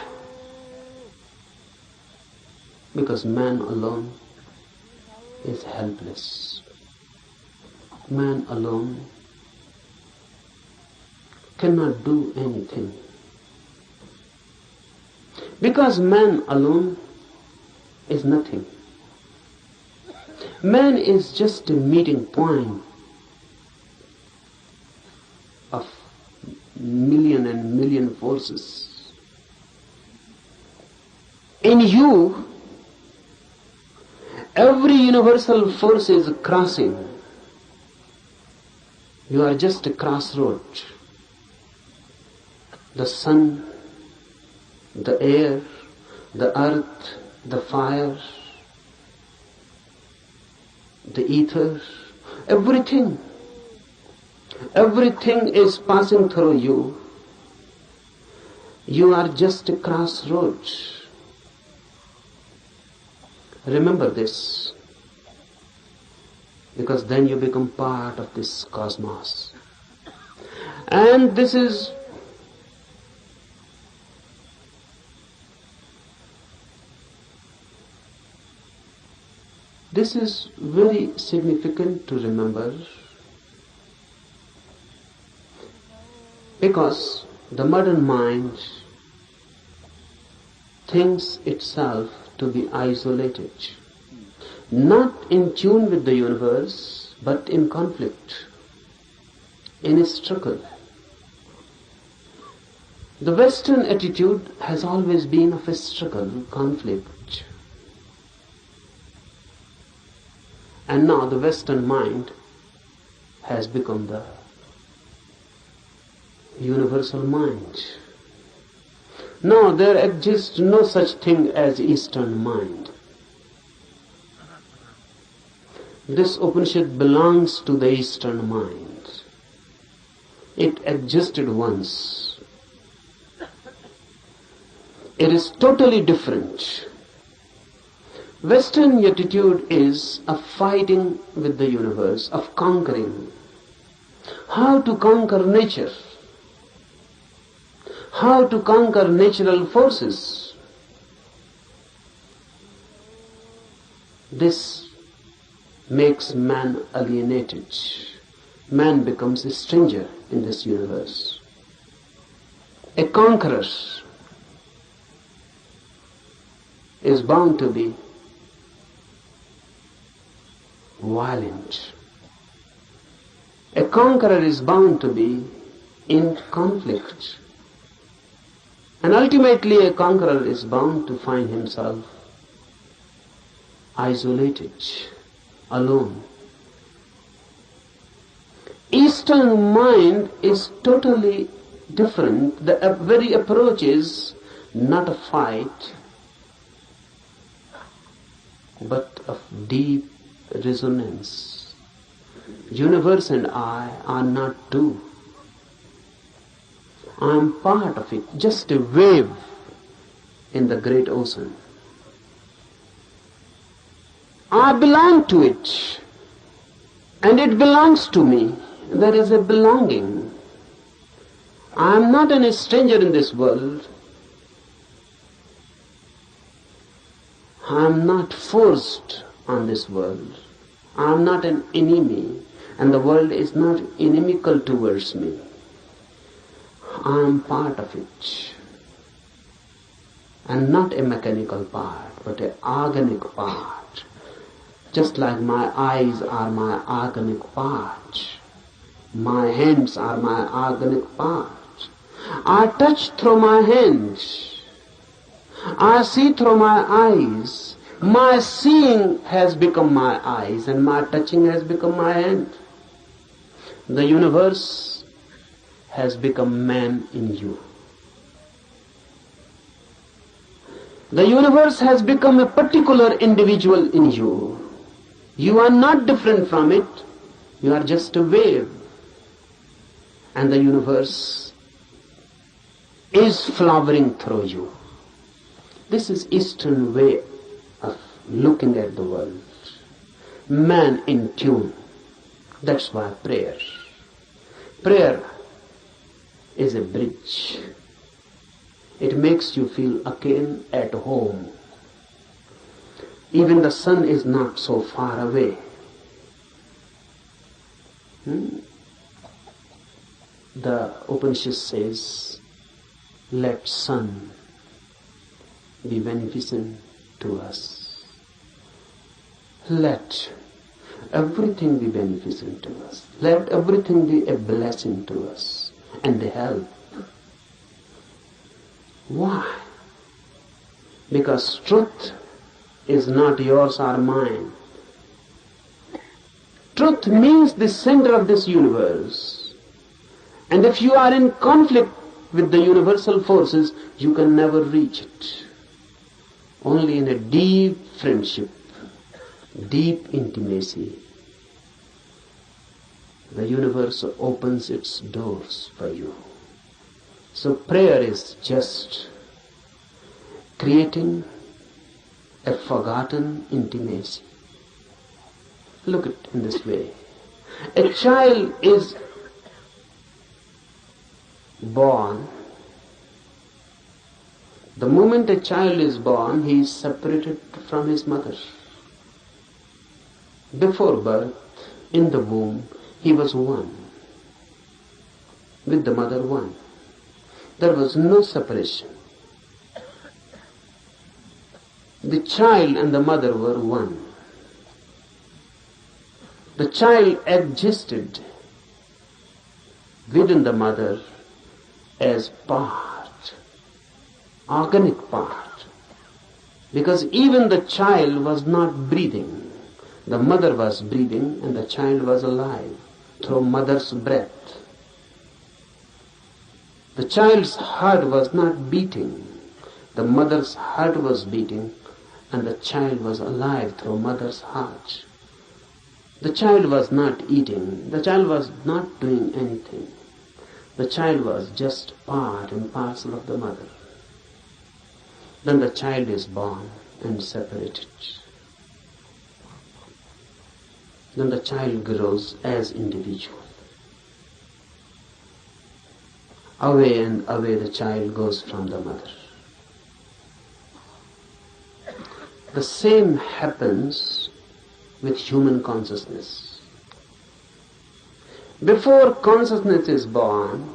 Because man alone is helpless. Man alone cannot do anything. Because man alone is nothing. Man is just a meeting point of million and million forces. In you, every universal force is crossing. You are just a crossroad. The sun, the air, the earth, the fire, the ether, everything is passing through you. You are just a crossroads. Remember this, because then you become part of this cosmos. And this is very significant to remember, because the modern mind thinks itself to be isolated, not in tune with the universe, but in conflict, in a struggle. The Western attitude has always been of a struggle, conflict. And now the Western mind has become the universal mind. Now there exists no such thing as Eastern mind. This Upanishad belongs to the Eastern mind. It existed once. It is totally different. Western attitude is of fighting with the universe, of conquering. How to conquer nature? How to conquer natural forces? This makes man alienated. Man becomes a stranger in this universe. A conqueror is bound to be violent. A conqueror is bound to be in conflict. And ultimately a conqueror is bound to find himself isolated, alone. Eastern mind is totally different. The very approach is not a fight, but of deep resonance. Universe and I are not two. I am part of it, just a wave in the great ocean. I belong to it, and it belongs to me. There is a belonging. I am not a stranger in this world. I am not forced on this world. I am not an enemy, and the world is not inimical towards me. I am part of it, and not a mechanical part, but an organic part. Just like my eyes are my organic part, my hands are my organic part. I touch through my hands, I see through my eyes. My seeing has become my eyes, and my touching has become my hand. The universe has become man in you. The universe has become a particular individual in you. You are not different from it. You are just a wave. And the universe is flowering through you. This is Eastern way of looking at the world. Man in tune. That's why prayer. Prayer is a bridge. It makes you feel again at home. Even the sun is not so far away. The Upanishad says, let sun be beneficent to us. Let everything be beneficent to us. Let everything be a blessing to us and a help. Why? Because truth is not yours or mine. Truth means the center of this universe. And if you are in conflict with the universal forces, you can never reach it. Only in a deep friendship, deep intimacy, the universe opens its doors for you. So prayer is just creating a forgotten intimacy. Look at it in this way. A child is born. The moment a child is born, he is separated from his mother. Before birth, in the womb, he was one. With the mother one. There was no separation. The child and the mother were one. The child existed within the mother as part organic part. Because even the child was not breathing. The mother was breathing and the child was alive through mother's breath. The child's heart was not beating. The mother's heart was beating and the child was alive through mother's heart. The child was not eating. The child was not doing anything. The child was just part and parcel of the mother. Then the child is born and separated. Then the child grows as individual. Away and away the child goes from the mother. The same happens with human consciousness. Before consciousness is born,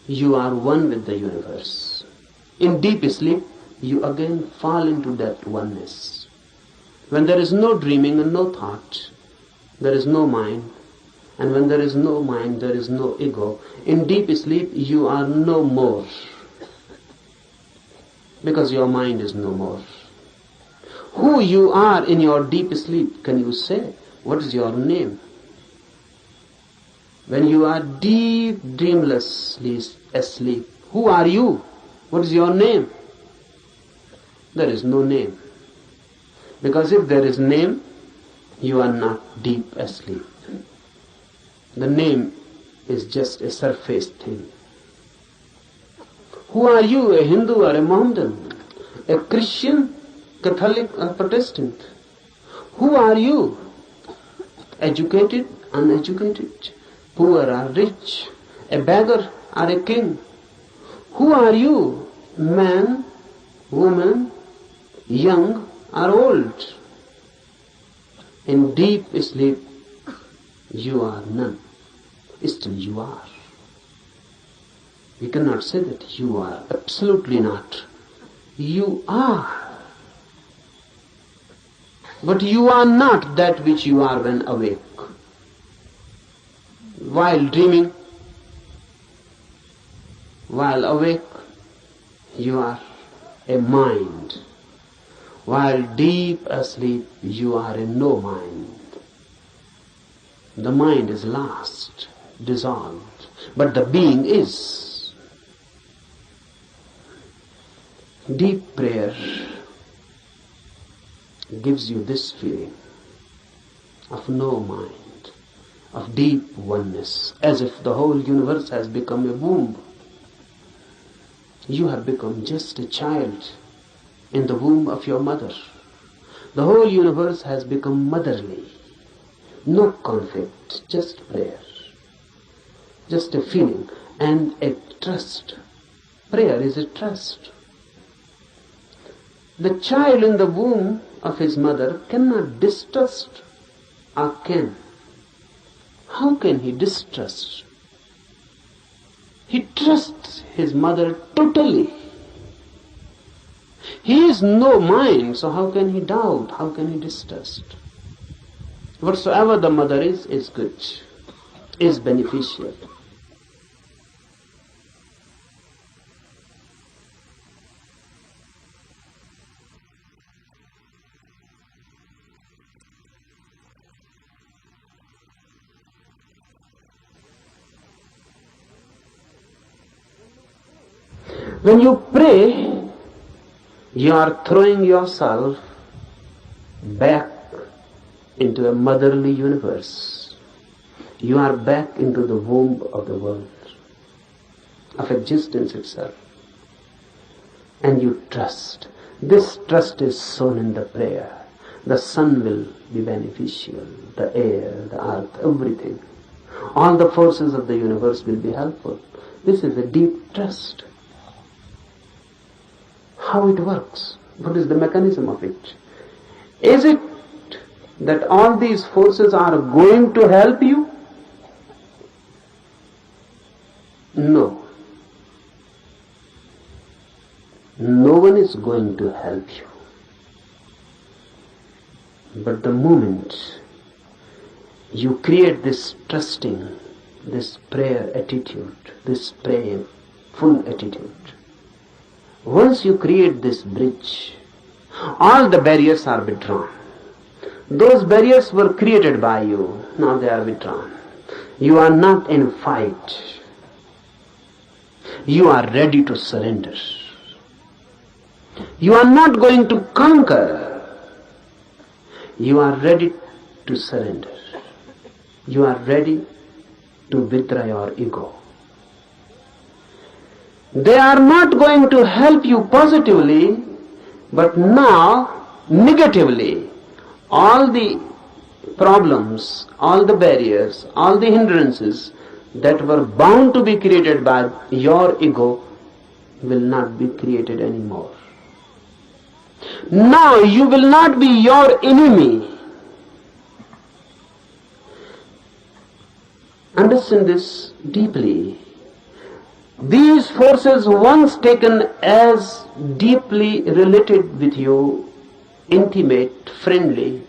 you are one with the universe. In deep sleep, you again fall into that oneness. When there is no dreaming and no thought, there is no mind. And when there is no mind, there is no ego. In deep sleep, you are no more. Because your mind is no more. Who you are in your deep sleep, can you say? What is your name? When you are deep, dreamlessly asleep, who are you? What is your name? There is no name. Because if there is name, you are not deep asleep. The name is just a surface thing. Who are you, a Hindu or a Mohammedan? A Christian, Catholic or Protestant? Who are you? Educated, uneducated, poor or rich, a beggar or a king? Who are you? Man, woman, young or old? In deep sleep, you are none. Still you are. We cannot say that you are. Absolutely not. You are. But you are not that which you are when awake. While dreaming, while awake, you are a mind. While deep asleep, you are a no mind. The mind is lost, dissolved, but the being is. Deep prayer gives you this feeling of no mind, of deep oneness, as if the whole universe has become a womb. You have become just a child in the womb of your mother. The whole universe has become motherly. No conflict, just prayer. Just a feeling and a trust. Prayer is a trust. The child in the womb of his mother cannot distrust, or can. How can he distrust? He trusts his mother totally. He is no mind, so how can he doubt? How can he distrust? Whatsoever the mother is good, is beneficial. When you pray, you are throwing yourself back into a motherly universe. You are back into the womb of the world, of existence itself. And you trust. This trust is sown in the prayer. The sun will be beneficial, the air, the earth, everything. All the forces of the universe will be helpful. This is a deep trust. How it works? What is the mechanism of it? Is it that all these forces are going to help you? No. No one is going to help you. But the moment you create this trusting, this prayer attitude, this prayer full attitude. Once you create this bridge, all the barriers are withdrawn. Those barriers were created by you, now they are withdrawn. You are not in fight. You are ready to surrender. You are not going to conquer. You are ready to surrender. You are ready to withdraw your ego. They are not going to help you positively, but now negatively. All the problems, all the barriers, all the hindrances that were bound to be created by your ego will not be created anymore. Now you will not be your enemy. Understand this deeply. These forces, once taken as deeply related with you, intimate, friendly,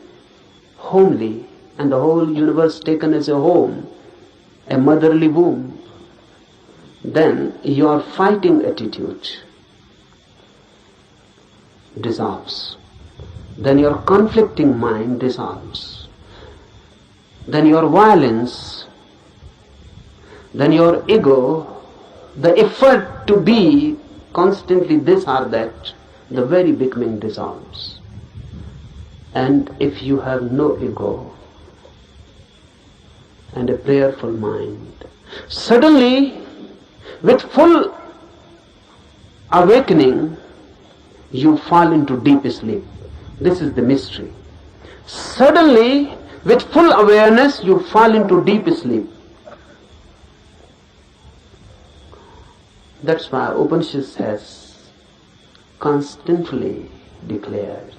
homely, and the whole universe taken as a home, a motherly womb, then your fighting attitude dissolves. Then your conflicting mind dissolves. Then your violence, then your ego, the effort to be constantly this or that, the very beginning dissolves. And if you have no ego and a prayerful mind, suddenly, with full awakening, you fall into deep sleep. This is the mystery. Suddenly, with full awareness, you fall into deep sleep. That's why Upanishad has constantly declared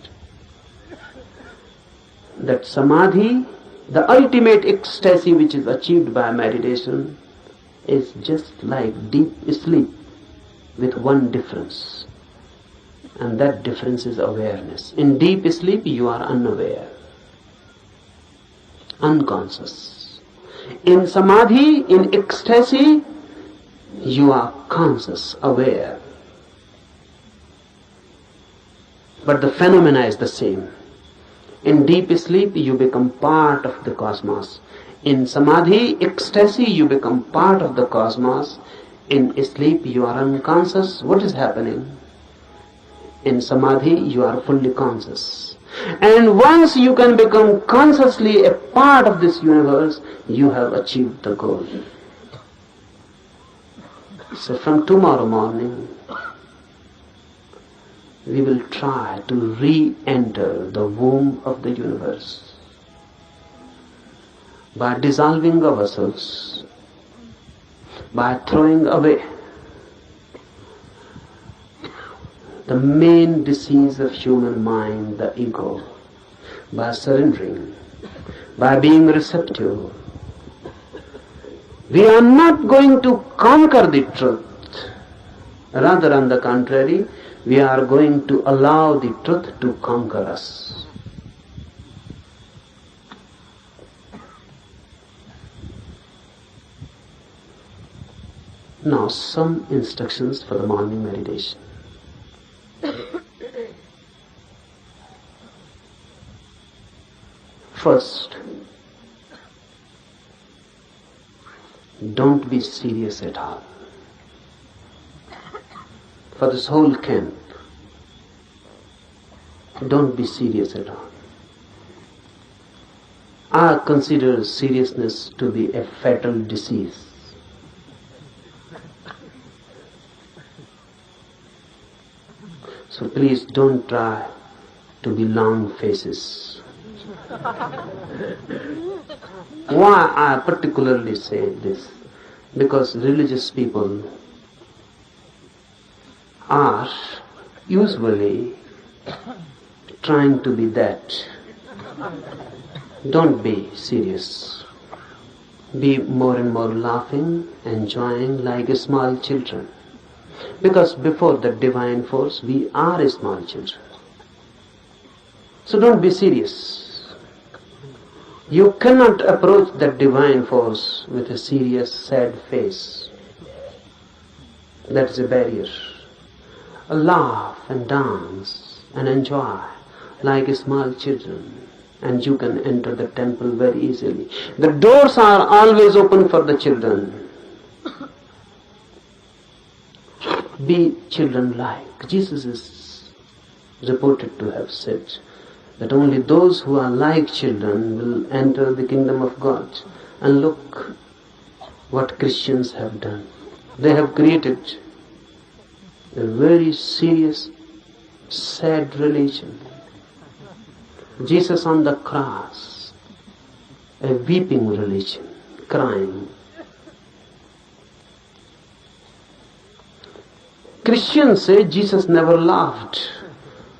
that samadhi, the ultimate ecstasy which is achieved by meditation, is just like deep sleep with one difference. And that difference is awareness. In deep sleep you are unaware, unconscious. In samadhi, in ecstasy, you are conscious, aware. But the phenomena is the same. In deep sleep you become part of the cosmos. In samadhi, ecstasy, you become part of the cosmos. In sleep you are unconscious. What is happening? In samadhi you are fully conscious. And once you can become consciously a part of this universe, you have achieved the goal. So from tomorrow morning, we will try to re-enter the womb of the universe by dissolving ourselves, by throwing away the main disease of human mind, the ego, by surrendering, by being receptive. We are not going to conquer the truth. Rather, on the contrary, we are going to allow the truth to conquer us. Now, some instructions for the morning meditation. First, don't be serious at all. For this whole camp, don't be serious at all. I consider seriousness to be a fatal disease. So please don't try to be long faces. Why I particularly say this? Because religious people are usually trying to be that. Don't be serious. Be more and more laughing, enjoying like small children. Because before the divine force, we are small children. So don't be serious. You cannot approach the divine force with a serious, sad face. That's a barrier. Laugh and dance and enjoy like small children, and you can enter the temple very easily. The doors are always open for the children. Be children-like. Jesus is reported to have said that only those who are like children will enter the kingdom of God. And look what Christians have done. They have created a very serious, sad religion. Jesus on the cross, a weeping religion, crying. Christians say Jesus never laughed.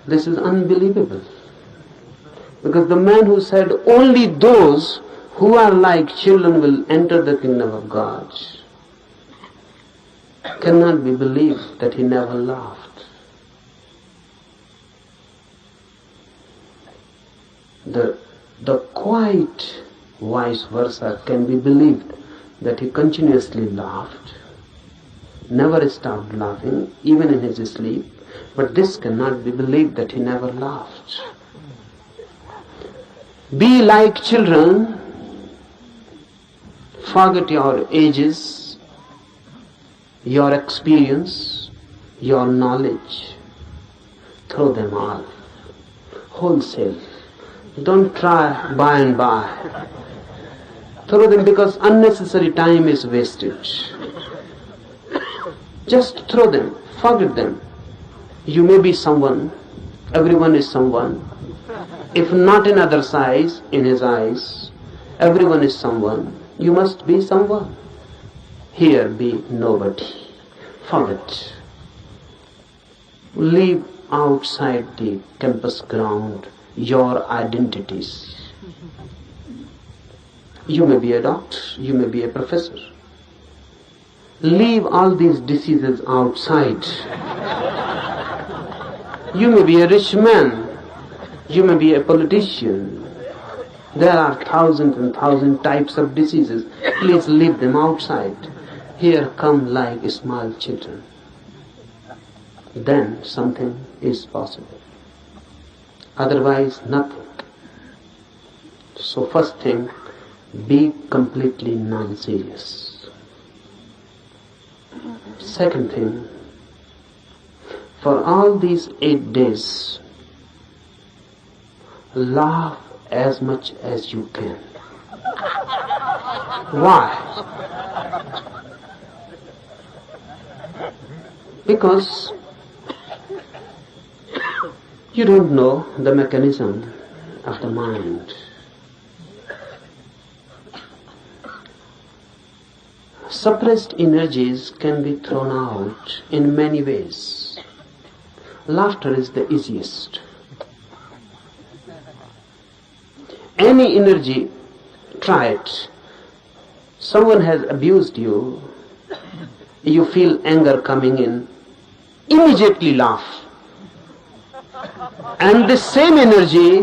This is unbelievable. Because the man who said only those who are like children will enter the kingdom of God cannot be believed that he never laughed. The quiet vice versa can be believed, that he continuously laughed, never stopped laughing, even in his sleep, but this cannot be believed that he never laughed. Be like children, forget your ages, your experience, your knowledge, throw them all, wholesale. Don't try by and by. Throw them, because unnecessary time is wasted. Just throw them, forget them. You may be someone, everyone is someone. If not in others' eyes, in his eyes, everyone is someone. You must be someone. Here be nobody. Forget. Leave outside the campus ground your identities. You may be a doctor, you may be a professor. Leave all these diseases outside. You may be a rich man, you may be a politician. There are thousands and thousands types of diseases. Please leave them outside. Here come like small children. Then something is possible. Otherwise, nothing. So first thing, be completely non-serious. Second thing, for all these 8 days, laugh as much as you can. Why? Because you don't know the mechanism of the mind. Suppressed energies can be thrown out in many ways. Laughter is the easiest. Any energy, try it. Someone has abused you, you feel anger coming in, immediately laugh. And the same energy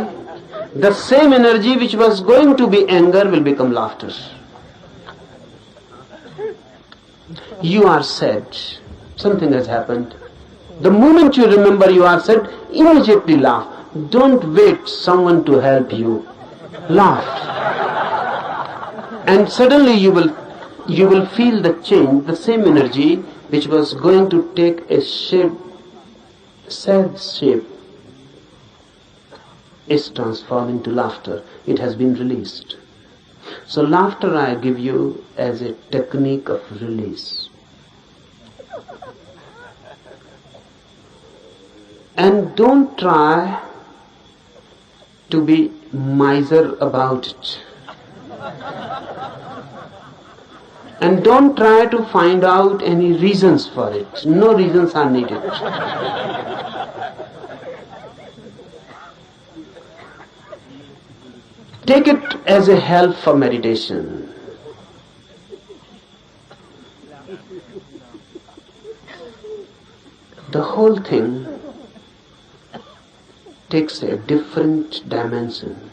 which was going to be anger will become laughter. You are sad, something has happened. The moment you remember you are sad, immediately laugh. Don't wait someone to help you. Laugh. And suddenly you will feel the change, the same energy which was going to take a shape, sad shape, is transformed into laughter. It has been released. So laughter I give you as a technique of release. And don't try to be miser about it. And don't try to find out any reasons for it. No reasons are needed. Take it as a help for meditation. The whole thing takes a different dimension.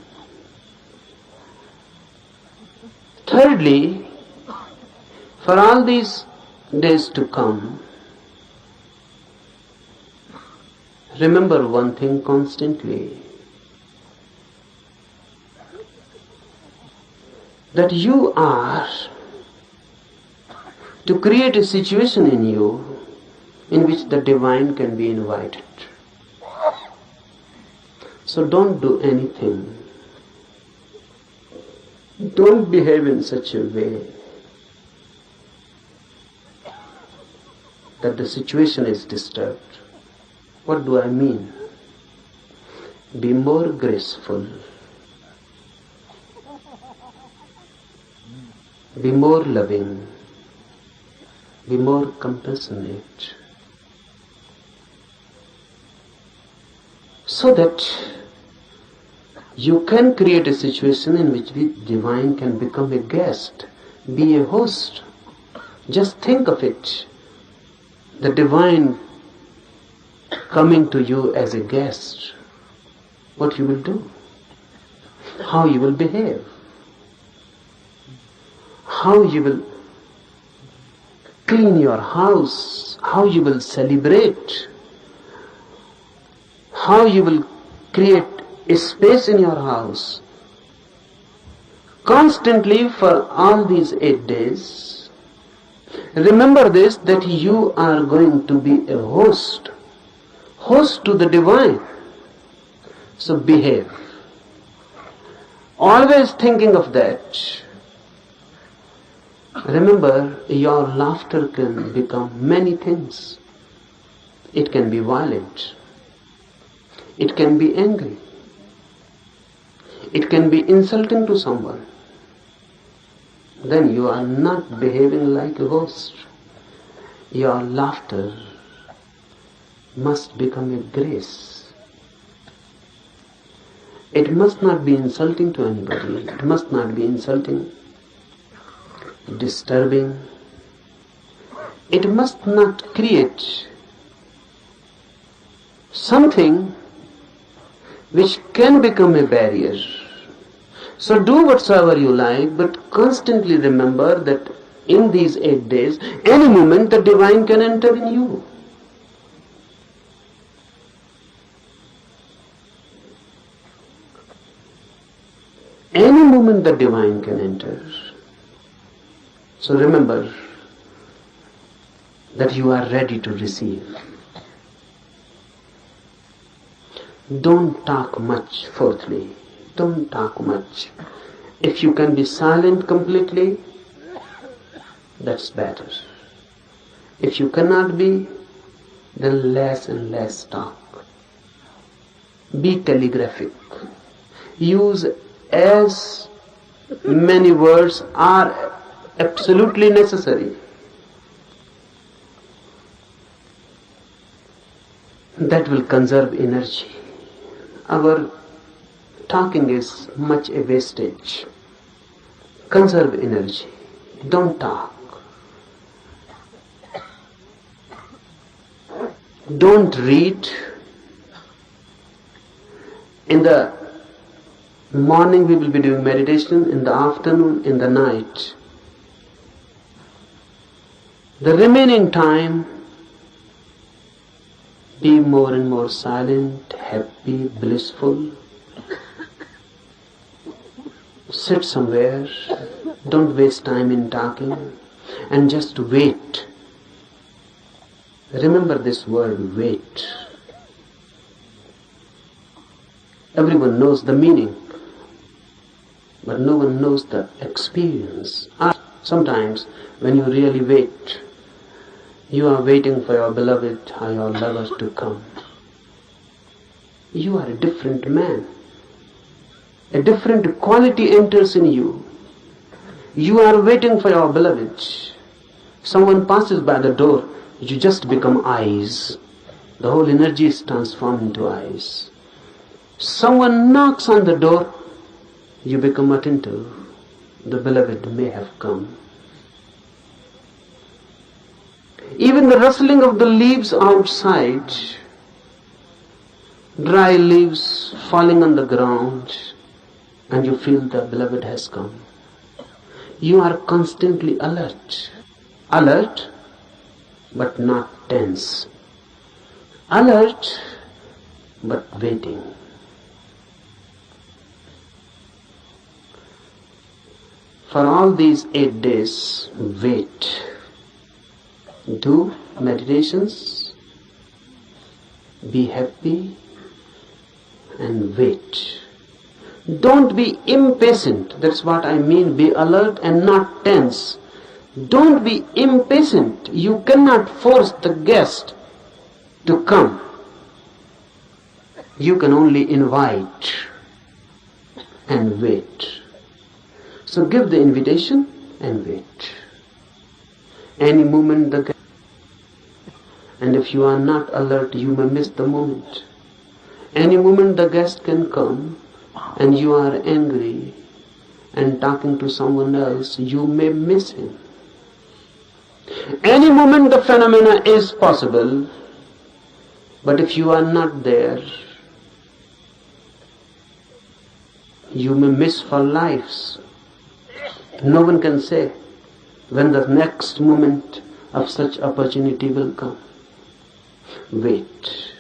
Thirdly, for all these days to come, Remember one thing constantly, that you are to create a situation in you in which the divine can be invited. So don't do anything. Don't behave in such a way that the situation is disturbed. What do I mean? Be more graceful. Be more loving. Be more compassionate. So that you can create a situation in which the divine can become a guest, be a host. Just think of it. The divine coming to you as a guest. What you will do? How you will behave? How you will clean your house? How you will celebrate? How you will create a space in your house? Constantly for all these 8 days, remember this, that you are going to be a host to the divine. So behave. Always thinking of that. Remember, your laughter can become many things. It can be violent. It can be angry. It can be insulting to someone. Then you are not behaving like a host. Your laughter must become a grace. It must not be insulting to anybody. It must not be insulting, disturbing. It must not create something which can become a barrier. So do whatsoever you like, but constantly remember that in these 8 days, any moment the divine can enter in you. Any moment the divine can enter. So remember that you are ready to receive. Don't talk much, fourthly. Don't talk much. If you can be silent completely, that's better. If you cannot be, then less and less talk. Be telegraphic. Use as many words are absolutely necessary. That will conserve energy. Our talking is much a wastage. Conserve energy. Don't talk. Don't read. In the morning we will be doing meditation, in the afternoon, in the night. The remaining time, be more and more silent, happy, blissful. Sit somewhere, don't waste time in talking, and just wait. Remember this word, wait. Everyone knows the meaning, but no one knows the experience. Sometimes when you really wait, you are waiting for your beloved or your lover to come. You are a different man. A different quality enters in you. You are waiting for your beloved. Someone passes by the door, you just become eyes. The whole energy is transformed into eyes. Someone knocks on the door, you become attentive. The beloved may have come. Even the rustling of the leaves outside, dry leaves falling on the ground, and you feel the beloved has come. You are constantly alert. Alert, but not tense. Alert, but waiting. For all these 8 days, wait. Do meditations, be happy, and wait. Don't be impatient. That's what I mean. Be alert and not tense. Don't be impatient. You cannot force the guest to come. You can only invite and wait. So give the invitation and wait. Any moment the guest, and if you are not alert, you may miss the moment. Any moment the guest can come, and you are angry and talking to someone else, you may miss him. Any moment the phenomena is possible, but if you are not there, you may miss for lives. No one can say when the next moment of such opportunity will come. Wait.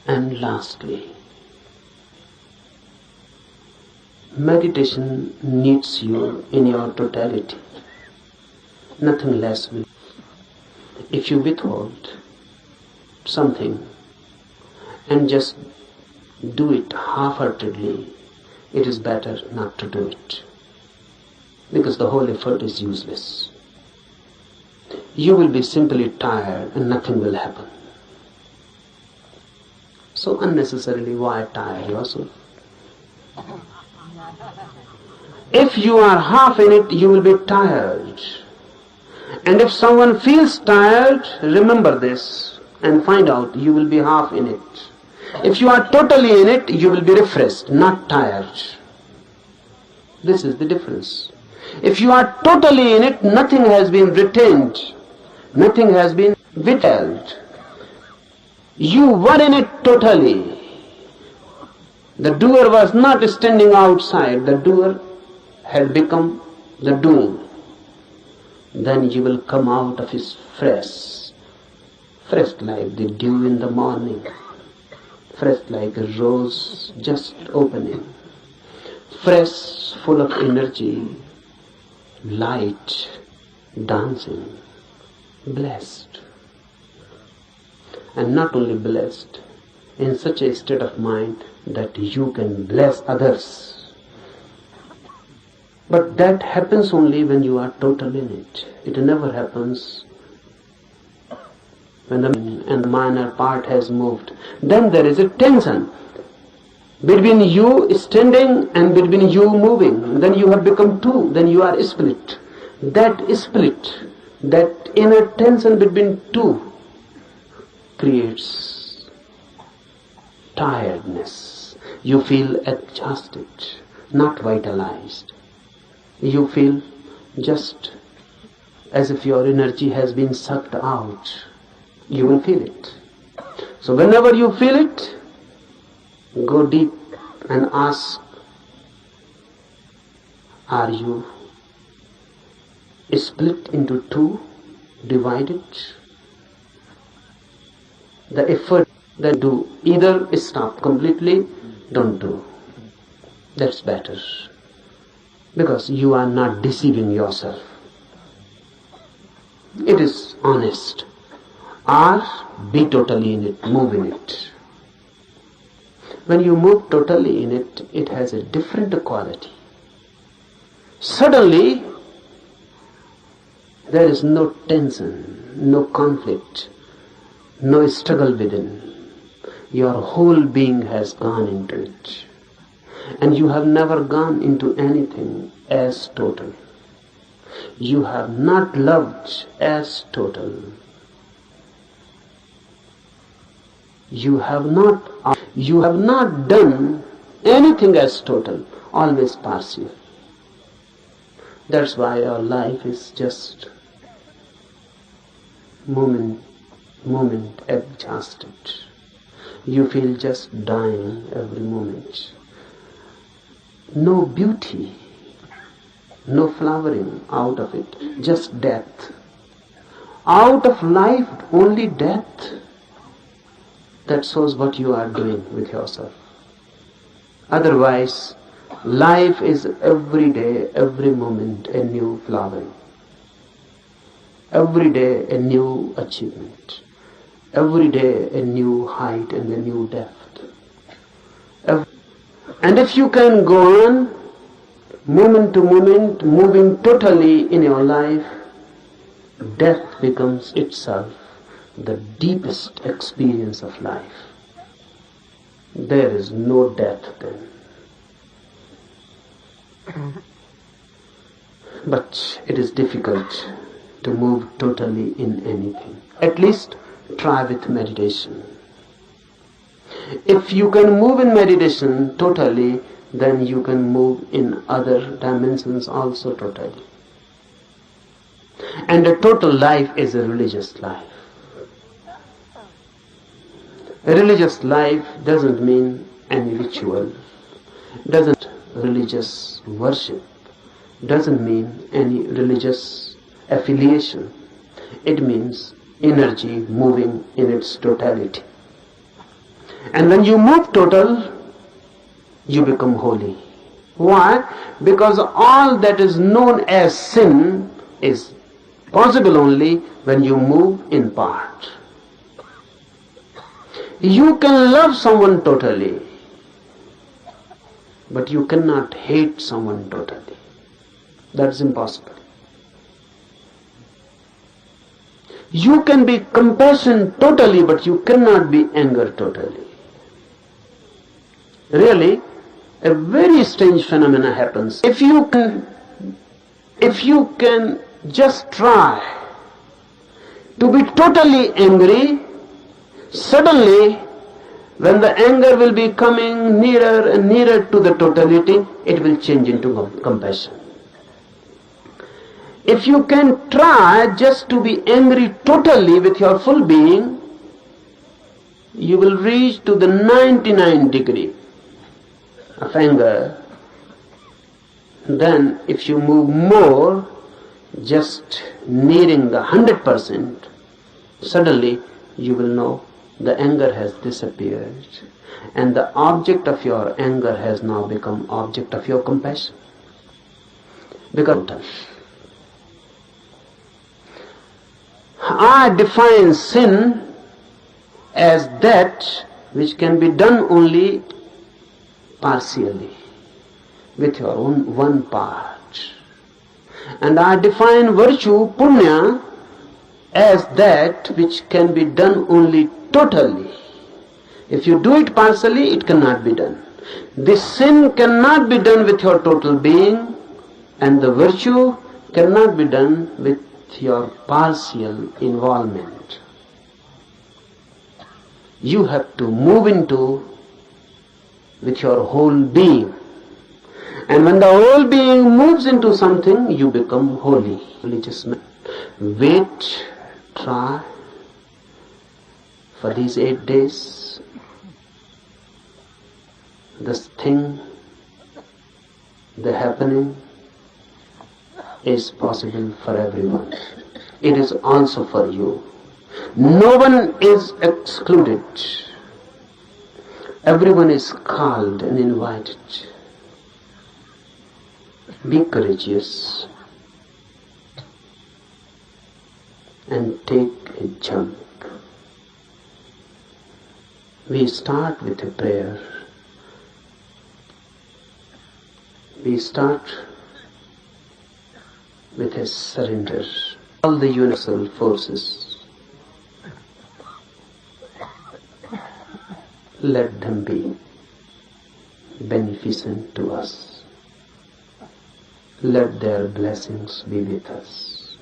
And lastly, meditation needs you in your totality. Nothing less will. If you withhold something and just do it half-heartedly, it is better not to do it, because the whole effort is useless. You will be simply tired and nothing will happen. So unnecessarily, why tire yourself? If you are half in it, you will be tired. And if someone feels tired, remember this and find out you will be half in it. If you are totally in it, you will be refreshed, not tired. This is the difference. If you are totally in it, nothing has been retained, nothing has been withheld. You were in it totally. The doer was not standing outside, the doer had become the doing. Then you will come out of his fresh like the dew in the morning, fresh like a rose just opening, fresh, full of energy, light, dancing, blessed. And not only blessed, in such a state of mind that you can bless others. But that happens only when you are total in it. It never happens when the minor part has moved. Then there is a tension between you standing and between you moving. Then you have become two. Then you are split. That split, that inner tension between two, creates tiredness. You feel exhausted, not vitalized. You feel just as if your energy has been sucked out. You will feel it. So whenever you feel it, go deep and ask, are you split into two, divided? The effort that do, either stop completely, don't do. That's better. Because you are not deceiving yourself. It is honest. Or be totally in it, move in it. When you move totally in it, it has a different quality. Suddenly, there is no tension, no conflict, no struggle within. Your whole being has gone into it. And you have never gone into anything as total. You have not loved as total. You have not done anything as total, always partial. That's why your life is just moment exhausted. You feel just dying every moment. No beauty, no flowering out of it, just death. Out of life, only death. that shows what you are doing with yourself. Otherwise, life is every day, every moment a new flowering. Every day a new achievement. Every day a new height and a new depth. And if you can go on, moment to moment, moving totally in your life, death becomes itself the deepest experience of life. There is no death then. But it is difficult to move totally in anything. At least try with meditation. If you can move in meditation totally, then you can move in other dimensions also totally. And a total life is a religious life. A religious life doesn't mean any ritual, doesn't religious worship, doesn't mean any religious affiliation. It means energy moving in its totality. And when you move total, you become holy. Why? Because all that is known as sin is possible only when you move in part. You can love someone totally, but you cannot hate someone totally. That's impossible. You can be compassion totally, but you cannot be anger totally. Really, a very strange phenomena happens. If you can just try to be totally angry, suddenly when the anger will be coming nearer and nearer to the totality, it will change into compassion. If you can try just to be angry totally with your full being, you will reach to the 99 degree of anger. Then if you move more, just nearing the 100%, suddenly you will know the anger has disappeared and the object of your anger has now become object of your compassion. Because I define sin as that which can be done only partially, with your own one part. And I define virtue, punya, as that which can be done only totally. If you do it partially, it cannot be done. This sin cannot be done with your total being, and the virtue cannot be done with your partial involvement. You have to move into with your whole being. And when the whole being moves into something, you become holy. Religious man. Wait, try for these 8 days. This thing, the happening, is possible for everyone. It is also for you. No one is excluded. Everyone is called and invited. Be courageous and take a jump. We start with a prayer. We start with a surrender. All the universal forces, let them be beneficent to us. Let their blessings be with us.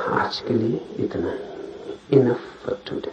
आज के लिए इतना ही. Enough for today.